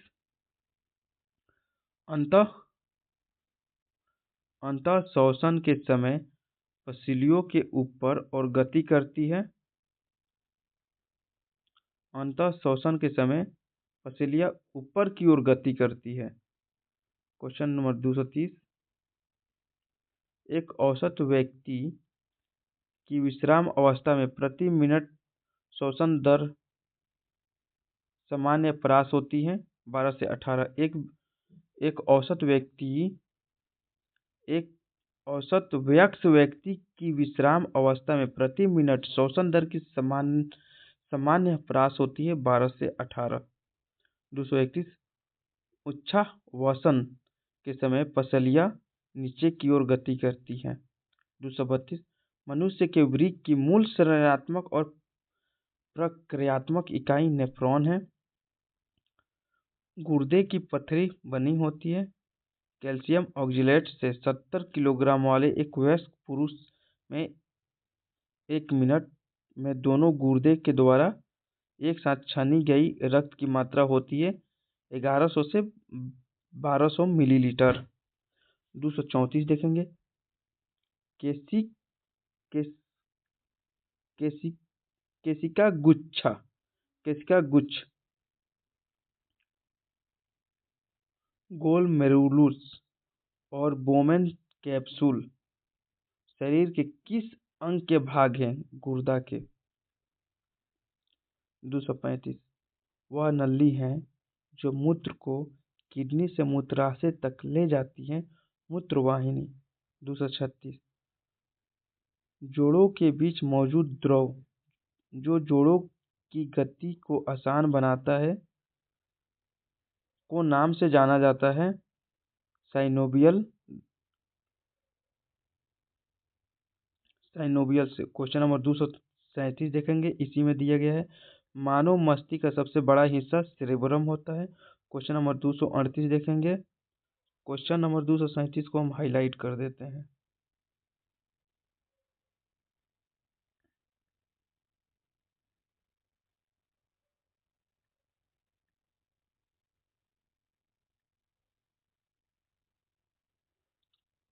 अंतः श्वसन के समय पसलियों के ऊपर और गति करती है। अंतः श्वसन के समय पसलियां ऊपर की ओर गति करती है। क्वेश्चन नंबर 230 एक औसत व्यक्ति की विश्राम अवस्था में प्रति मिनट श्वसन दर सामान्य ह्रास होती है 12 से 18। एक औसत वयस्क व्यक्ति की विश्राम अवस्था में प्रति मिनट श्वसन दर की सामान्य ह्रास होती है 12 से 18। 231 उच्छ्वासन के समय पसलियां नीचे की ओर गति करती हैं। 232 मनुष्य के वृक्क की मूल संरचनात्मक और प्रक्रियात्मक इकाई नेफ्रॉन है। गुर्दे की पथरी बनी होती है। कैल्शियम ऑक्जेलेट से 70 किलोग्राम वाले एक वयस्क पुरुष में 1 मिनट में दोनों गुर्दे के द्वारा एक साथ छानी गई रक्त की मात्रा होती है 1100 से 1200 मिलीलीटर। 234 देखेंगे केसी केस, केसी केसिका गुच्छ गोलमेरुलस और बोमेन कैप्सूल शरीर के किस अंग के भाग हैं गुर्दा के। 235 वह नली है जो मूत्र को किडनी से मूत्राशय तक ले जाती है मूत्रवाहिनी। 236 जोड़ों के बीच मौजूद द्रव जो जोड़ों की गति को आसान बनाता है को नाम से जाना जाता है साइनोवियल से। क्वेश्चन नंबर 237 देखेंगे, इसी में दिया गया है मानव मस्तिष्क का सबसे बड़ा हिस्सा सेरेब्रम होता है। क्वेश्चन नंबर 238 देखेंगे। क्वेश्चन नंबर 237 को हम हाईलाइट कर देते हैं।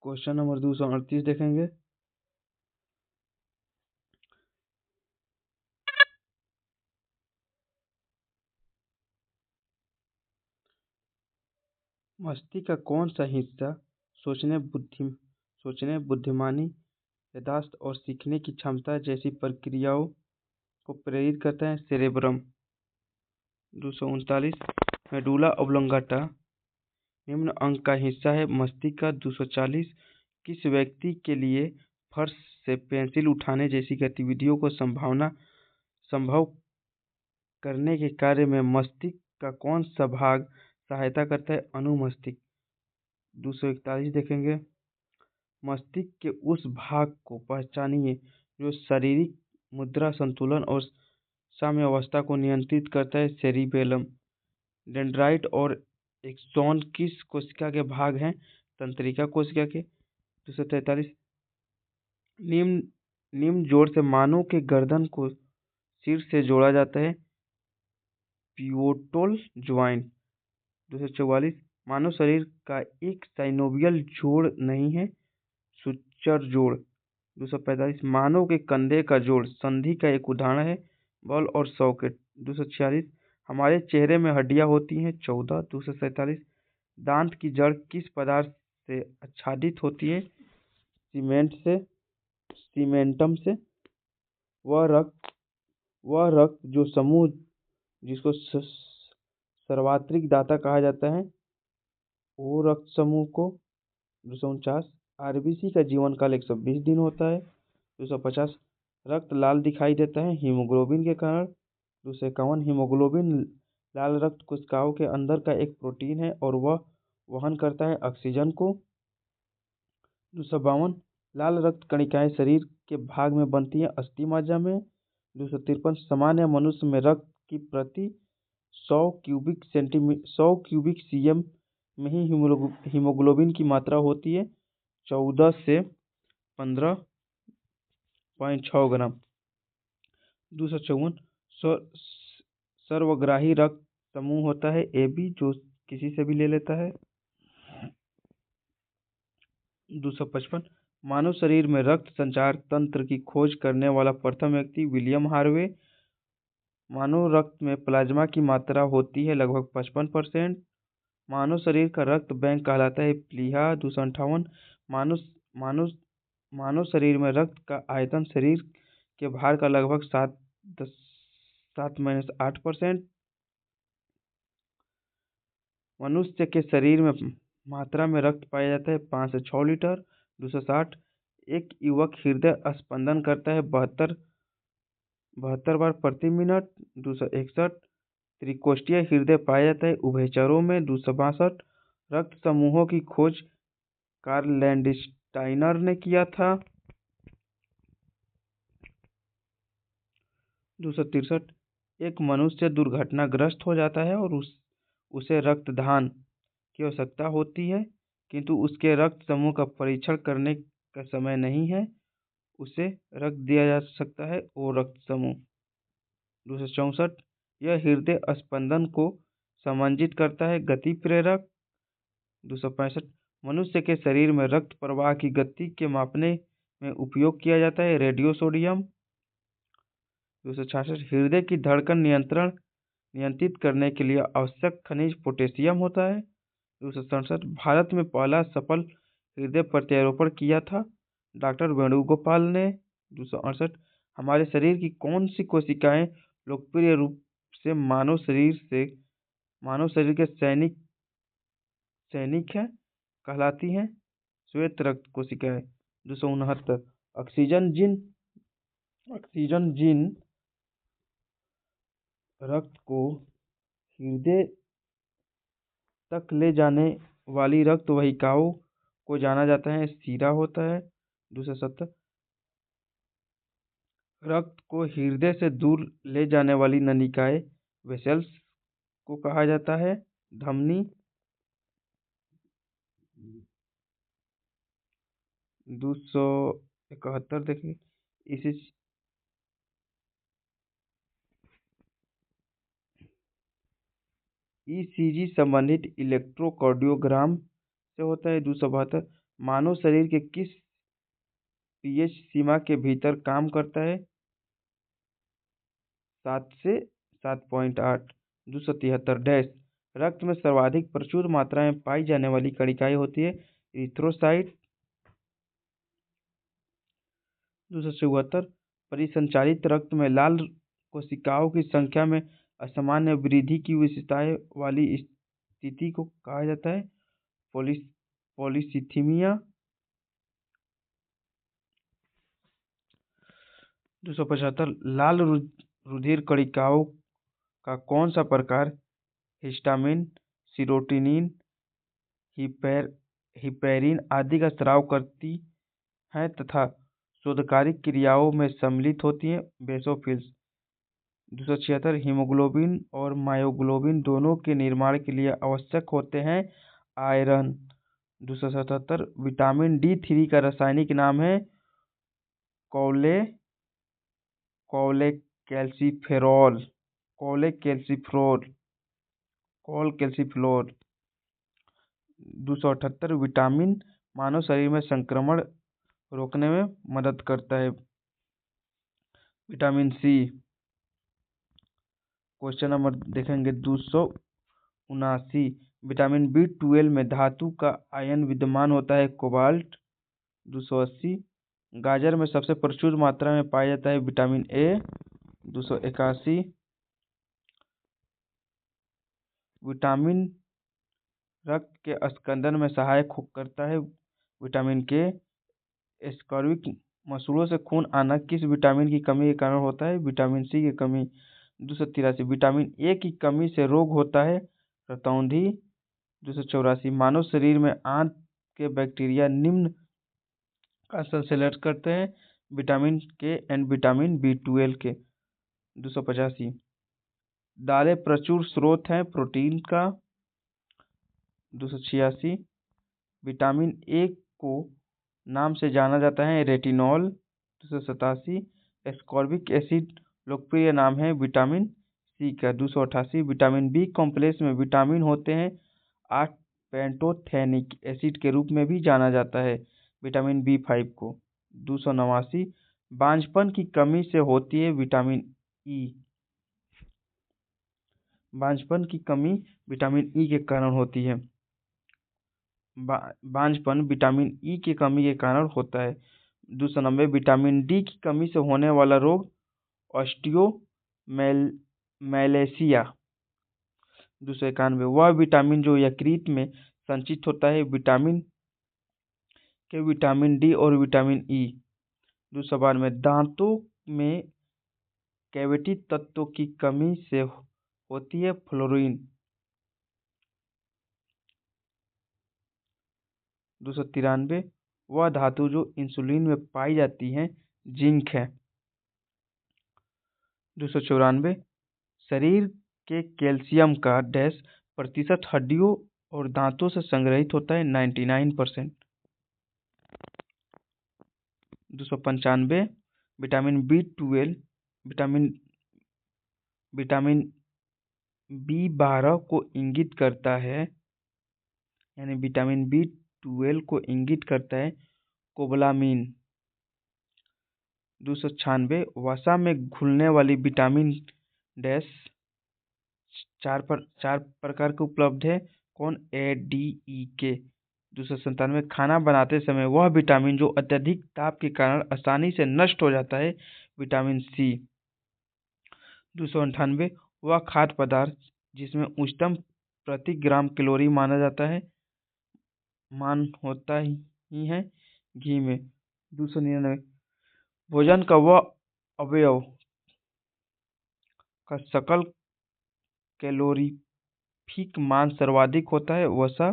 क्वेश्चन नंबर 238 देखेंगे। मस्तिष्क का कौन सा हिस्सा सोचने बुद्धिमानी, याददाश्त और सीखने की क्षमता जैसी प्रक्रियाओं को प्रेरित करता है? सेरेब्रम। 239। मेडुला ओब्लोंगाटा निम्न अंग का हिस्सा है। मस्तिष्क का। 240। किस व्यक्ति के लिए फर्श से पेंसिल उठाने जैसी गतिविधियों को संभव करने के कार्य में मस्तिष्क का कौन सा भाग सहायता करता है? अनुमस्तिष्क। 241 देखेंगे। मस्तिष्क के उस भाग को पहचानिए जो शारीरिक मुद्रा, संतुलन और साम्यावस्था को नियंत्रित करता है। सेरिबेलम। डेंड्राइट और एक्सॉन किस कोशिका के भाग हैं? तंत्रिका कोशिका के। 243। निम्न निम्न जोड़ से मानव के गर्दन को सिर से जोड़ा जाता है। Pivotal joint. 244। मानव शरीर का एक साइनोवियल जोड़ नहीं है, सुचर जोड़। 245। मानव के कंधे का जोड़ संधि का एक उदाहरण है, बॉल और सॉकेट। 246। हमारे चेहरे में हड्डियां होती हैं। 14। 247। दांत की जड़ किस पदार्थ से आच्छादित होती है? सीमेंटम से। वह रक्त जो समूह जिसको सर्वात्रिक दाता कहा जाता है, वो रक्त समूह को। 249। आरबीसी का जीवन काल 120 दिन होता है। 250। रक्त लाल दिखाई देता है हीमोग्लोबिन के कारण। 251। हीमोग्लोबिन लाल रक्त कोशिकाओं के अंदर का एक प्रोटीन है और वह वहन करता है ऑक्सीजन को। 252। लाल रक्त कणिकाएं शरीर के भाग में बनती हैं, अस्थि मज्जा में। 253। सामान्य मनुष्य में रक्त की प्रति 100 क्यूबिक सीएम में ही हीमोग्लोबिन की मात्रा होती है, 14 से 15.6 ग्राम। 254। सर्वग्राही रक्त समूह होता है AB, जो किसी से भी ले लेता है। 255। मानव शरीर में रक्त संचार तंत्र की खोज करने वाला प्रथम व्यक्ति विलियम हार्वे। मानव रक्त में प्लाज्मा की मात्रा होती है लगभग 55%। मानव शरीर का रक्त बैंक कहलाता है प्लीहा। 258। मानव मानव मानव शरीर में रक्त का आयतन शरीर के भार का लगभग 7-8%। मनुष्य के शरीर में मात्रा में रक्त पाया जाता है 5 से 6 लीटर। 260। एक युवक हृदय स्पंदन करता है 72 बार प्रति मिनट। 261। त्रिकोष्ठीय हृदय पाया जाता है उभयचरों में। 262। रक्त समूहों की खोज कार्ल लैंडस्टाइनर ने किया था। 263। एक मनुष्य दुर्घटनाग्रस्त हो जाता है और उसे रक्तदान की आवश्यकता होती है, किंतु उसके रक्त समूह का परीक्षण करने का समय नहीं है, उसे रक्त दिया जा सकता है वो रक्त समूह। 264। यह हृदय स्पंदन को समांजित करता है, गति प्रेरक। 265। मनुष्य के शरीर में रक्त प्रवाह की गति के मापने में उपयोग किया जाता है रेडियो सोडियम। 266। हृदय की धड़कन नियंत्रित करने के लिए आवश्यक खनिज पोटेशियम होता है। 267। भारत में पहला सफल हृदय प्रत्यारोपण किया था डॉक्टर वेणुगोपाल ने। 268। हमारे शरीर की कौन सी कोशिकाएं लोकप्रिय रूप से मानव शरीर के सैनिक हैं कहलाती हैं? श्वेत रक्त कोशिकाएं। 269। ऑक्सीजन जीन रक्त को हृदय तक ले जाने वाली रक्त वाहिकाओं को जाना जाता है, सीरा होता है। 270। रक्त को हृदय से दूर ले जाने वाली नलिकाएं वेसल्स को कहा जाता है, धमनी। 271 देखिए। इसी ईसीजी संबंधित इलेक्ट्रोकार्डियोग्राम से होता है। 272। मानव शरीर के किस पीएच सीमा के भीतर काम करता है? 7 से 7.8। 273 डैश। रक्त में सर्वाधिक प्रचुर मात्रा में पाई जाने वाली कणिकाएं होती है इरिथ्रोसाइट। 274 परिसंचारित रक्त में लाल कोशिकाओं की संख्या में असामान्य वृद्धि की विशेषताएं वाली स्थिति को कहा जाता है पॉलीसिथीमिया। 275 लाल रुधिर कणिकाओं का कौन सा प्रकार हिस्टामिन, सीरोटोनिन, हिपैरिन आदि का स्राव करती हैं तथा शोधकारी क्रियाओं में सम्मिलित होती हैं बेसोफिल्स। 276 हीमोग्लोबिन और मायोग्लोबिन दोनों के निर्माण के लिए आवश्यक होते हैं आयरन। 277 विटामिन D3 का रासायनिक नाम है कॉलेकैल्सिफेरॉल। 278 विटामिन मानव शरीर में संक्रमण रोकने में मदद करता है विटामिन सी। क्वेश्चन नंबर देखेंगे 279 विटामिन B12 में धातु का आयन विद्यमान होता है कोबाल्ट। 280 गाजर में सबसे प्रचुर मात्रा में पाया जाता है विटामिन ए। 281 विटामिन रक्त के स्कंदन में सहायक करता है विटामिन के। एस्कॉर्बिक मसूड़ों से खून आना किस विटामिन की कमी के कारण होता है विटामिन सी की कमी। 283 विटामिन ए की कमी से रोग होता है रतौंधी। 284 मानव शरीर में आंत के बैक्टीरिया निम्न का संश्लेषण करते हैं विटामिन के एंड विटामिन B12 के। 285 दालें प्रचुर स्रोत हैं प्रोटीन का। 286 विटामिन ए को नाम से जाना जाता है रेटिनॉल। 287 एस्कॉर्बिक एसिड लोकप्रिय नाम है विटामिन सी का। 288 विटामिन बी कॉम्प्लेक्स में विटामिन होते हैं 8 पैंटोथेनिक एसिड के रूप में भी जाना जाता है विटामिन B5 को। 289 बांझपन की कमी से होती है विटामिन ई। बांझपन की कमी विटामिन ई के कारण होती है। बांझपन विटामिन ई की कमी के कारण होता है। 290 विटामिन डी की कमी से होने वाला रोग ऑस्टियोमैलेसिया। 291 वह विटामिन जो यकृत में संचित होता है विटामिन डी और विटामिन ई। 292 दांतों में कैविटी तत्वों की कमी से होती है फ्लोरीन। 293 वह धातु जो इंसुलिन में पाई जाती है जिंक है। 294 शरीर के कैल्शियम का प्रतिशत हड्डियों और दांतों से संग्रहित होता है 99%। 295 विटामिन B12 विटामिन B12 को इंगित करता है यानी विटामिन B12 को इंगित करता है कोबलामीन। 296 वसा में घुलने वाली विटामिन चार प्रकार के उपलब्ध है कौन A, D, E, K। 297 खाना बनाते समय वह विटामिन जो अत्यधिक ताप के कारण आसानी से नष्ट हो जाता है विटामिन सी। 298 वह खाद्य पदार्थ जिसमें उच्चतम प्रति ग्राम कैलोरी माना जाता है मान होता ही है घी में। 299 भोजन का वह अवयव का सकल कैलोरीफिक मान सर्वाधिक होता है वसा।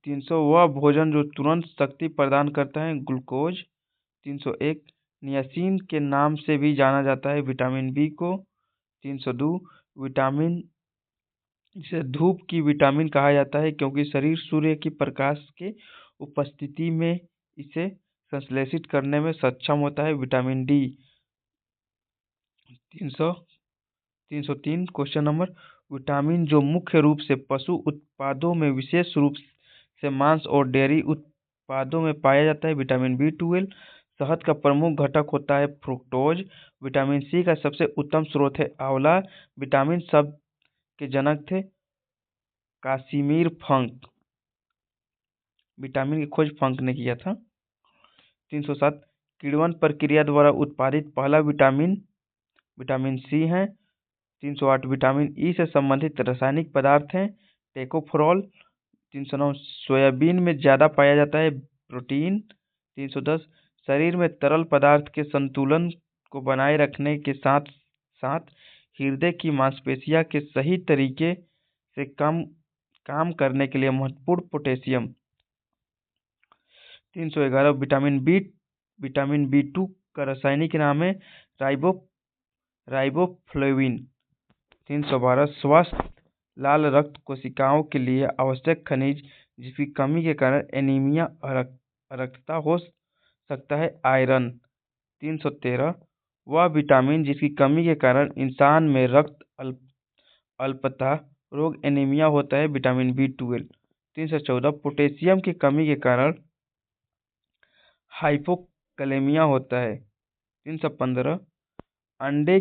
300 वह भोजन जो तुरंत शक्ति प्रदान करता है ग्लूकोज। 301 नियासिन के नाम से भी जाना जाता है विटामिन बी को। 302 विटामिन जिसे धूप की विटामिन कहा जाता है क्योंकि शरीर सूर्य की प्रकाश के उपस्थिति में इसे संश्लेषित करने में सक्षम होता है vitamin D. 303 question number vitamin जो मुख्य रूप से पशु उत्पादों में विशेष रूप से मांस और डेयरी उत्पादों में पाया जाता है विटामिन B12। शहद का प्रमुख घटक होता है फ्रुक्टोज। विटामिन सी का सबसे उत्तम स्रोत है आंवला। विटामिन शब्द के जनक थे कासिमिर फंक, विटामिन की खोज फंक ने किया था। 307 किण्वन प्रक्रिया द्वारा उत्पादित पहला विटामिन विटामिन सी है। 308 विटामिन ई से संबंधित रासायनिक पदार्थ हैं टेकोफोरॉल। 309 सोयाबीन में ज़्यादा पाया जाता है प्रोटीन। 310 शरीर में तरल पदार्थ के संतुलन को बनाए रखने के साथ साथ हृदय की मांसपेशियां के सही तरीके से काम करने के लिए महत्वपूर्ण पोटेशियम। 311 विटामिन बी टू का रासायनिक नाम है राइबोफ्लेविन। 312 स्वस्थ लाल रक्त कोशिकाओं के लिए आवश्यक खनिज जिसकी कमी के कारण एनीमिया अरक्तता हो सकता है आयरन। 313 वह विटामिन जिसकी कमी के कारण इंसान में रक्त अल्पता रोग एनीमिया होता है विटामिन B12। 314 पोटेशियम की कमी के कारण हाइपोकैलेमिया होता है। 315 अंडे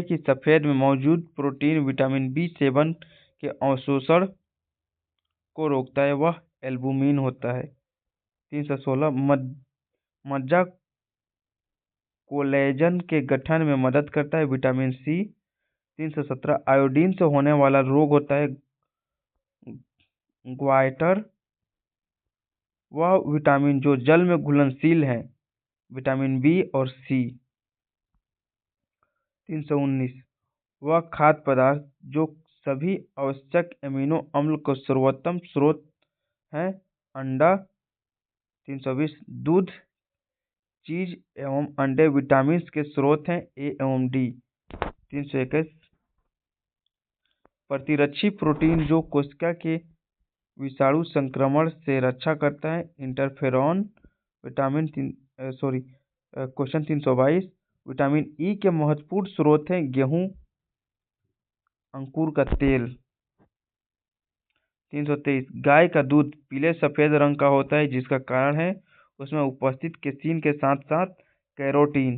की सफेद में मौजूद प्रोटीन विटामिन B7 के अवशोषण को रोकता है, वह एल्बुमिन होता है। 316 मज्जा कोलेजन के गठन में मदद करता है विटामिन सी। 317 आयोडीन से होने वाला रोग होता है ग्वाइटर, वह विटामिन जो जल में घुलनशील है विटामिन बी और सी। 319 वह खाद्य पदार्थ जो सभी आवश्यक अमीनो अम्ल का सर्वोत्तम स्रोत है अंडा। 320 दूध चीज एवं अंडे विटामिन के स्रोत हैं ए एवं डी। 321 प्रतिरक्षी प्रोटीन जो कोशिका के विषाणु संक्रमण से रक्षा करता है इंटरफेरॉन। क्वेश्चन 322 विटामिन ई के महत्वपूर्ण स्रोत हैं गेहूं अंकुर का तेल। 323 गाय का दूध पीले सफेद रंग का होता है जिसका कारण है उसमें उपस्थित केसीन के साथ साथ कैरोटीन।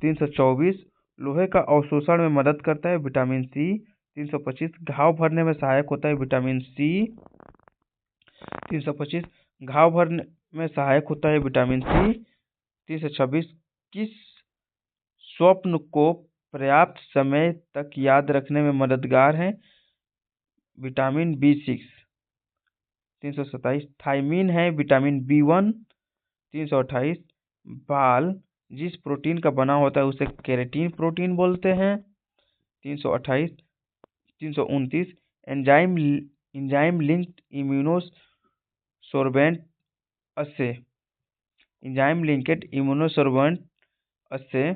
324 लोहे का अवशोषण में मदद करता है विटामिन सी। 325 घाव भरने में सहायक होता है विटामिन सी। 325 घाव भरने में सहायक होता है विटामिन सी। 326 किस स्वप्न को पर्याप्त समय तक याद रखने में मददगार है विटामिन B6। 327 थायमीन है विटामिन B1। 328 बाल जिस प्रोटीन का बना होता है उसे केराटिन प्रोटीन बोलते हैं। 329 एंजाइम लिंक्ड इम्यूनोसोर्बेंट असे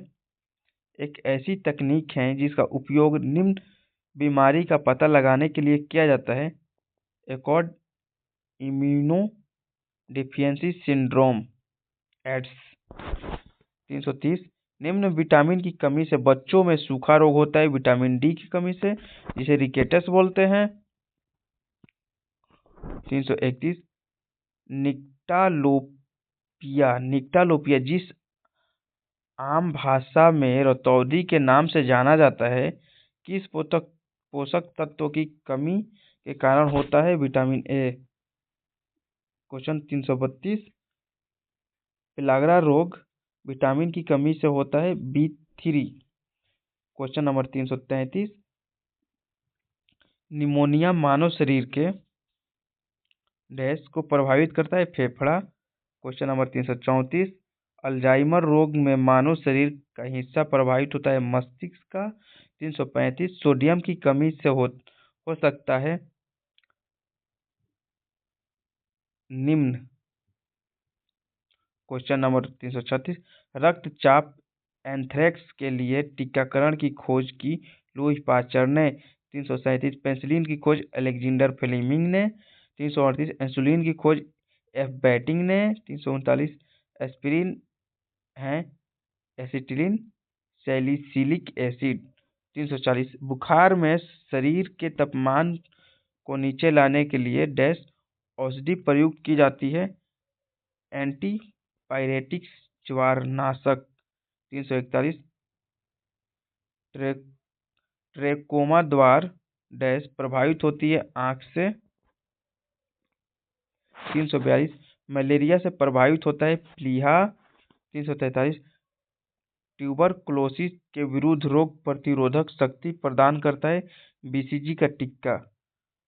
एक ऐसी तकनीक है जिसका उपयोग निम्न बीमारी का पता लगाने के लिए किया जाता है acquired immuno deficiency syndrome AIDS. 330 निम्न विटामिन की कमी से बच्चों में सूखा रोग होता है विटामिन डी की कमी से जिसे रिकेटस बोलते हैं। 331 निक्टालोपिया जिस आम भाषा में रतौंधी के नाम से जाना जाता है किस पोषक तत्व की कमी के कारण होता है विटामिन ए। क्वेश्चन 332 पेलाग्रा रोग विटामिन की कमी से होता है B3। क्वेश्चन नंबर 333 निमोनिया मानव शरीर के डैश को प्रभावित करता है फेफड़ा। क्वेश्चन नंबर 334 अल्जाइमर रोग में मानव शरीर का हिस्सा प्रभावित होता है मस्तिष्क का। 335 सोडियम की कमी से हो सकता है निम्न। क्वेश्चन नंबर 336 रक्तचाप एंथ्रेक्स के लिए टीकाकरण की खोज की लुई पास्चर ने। 337 पेनिसिलिन की खोज अलेक्जेंडर फ्लेमिंग ने। 338 इंसुलिन की खोज एफ बैटिंग ने। 339 एस्पिरिन है एसिटिलीन सैलिसिलिक एसिड। 340 बुखार में शरीर के तापमान को नीचे लाने के लिए डैश औषधि प्रयुक्त की जाती है एंटीपायरेटिक्स ज्वरनाशक। 341 ट्रेकोमा द्वार डैश प्रभावित होती है आँख से। 342 मलेरिया से प्रभावित होता है प्लीहा। 343 ट्यूबरकुलोसिस के विरुद्ध रोग प्रतिरोधक शक्ति प्रदान करता है बीसीजी का टीका।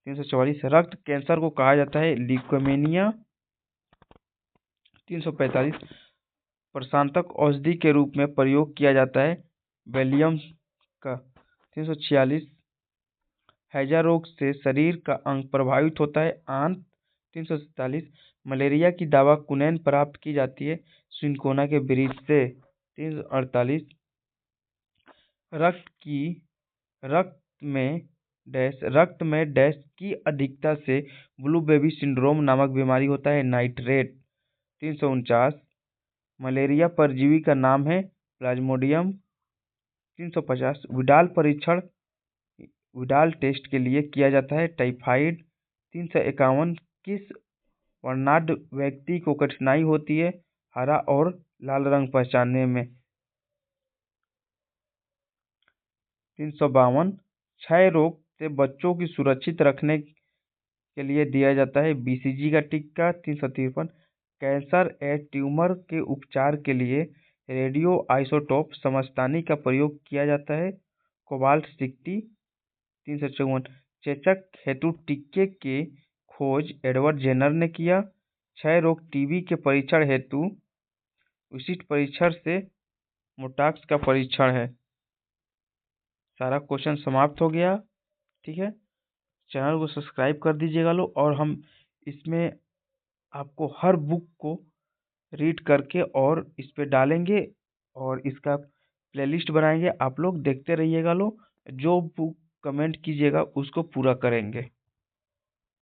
344 रक्त कैंसर को कहा जाता है ल्यूकेमिया। 345 प्रशांतक औषधि के रूप में प्रयोग किया जाता है वेलियम का। 346 हैजा रोग से शरीर का अंग प्रभावित होता है आंत। 347 मलेरिया की दवा कुनैन प्राप्त की जाती है सिनकोना के वृक्ष से। 348 रक्त में डैश की अधिकता से ब्लू बेबी सिंड्रोम नामक बीमारी होता है नाइट्रेट। 349 मलेरिया परजीवी का नाम है प्लाज्मोडियम। 350 विडाल टेस्ट के लिए किया जाता है टाइफाइड। 351 किस वर्णाढ़ व्यक्ति को कठिनाई होती है हरा और लाल रंग पहचानने में। 352 क्षय रोग से बच्चों की सुरक्षित रखने के लिए दिया जाता है बीसीजी का टीका। 353 कैंसर या ट्यूमर के उपचार के लिए रेडियो आइसोटोप समस्थानिक का प्रयोग किया जाता है कोबाल्ट 60। 354 चेचक हेतु टीके के खोज एडवर्ड जेनर ने किया। क्षय रोग टीबी के परीक्षण हेतु विशिष्ट परीक्षण से मोटाक्स का परीक्षण है। सारा क्वेश्चन समाप्त हो गया। ठीक है, चैनल को सब्सक्राइब कर दीजिएगा लोग, और हम इसमें आपको हर बुक को रीड करके और इस पे डालेंगे और इसका प्लेलिस्ट बनाएंगे। आप लोग देखते रहिएगा लोग, जो बुक कमेंट कीजिएगा उसको पूरा करेंगे।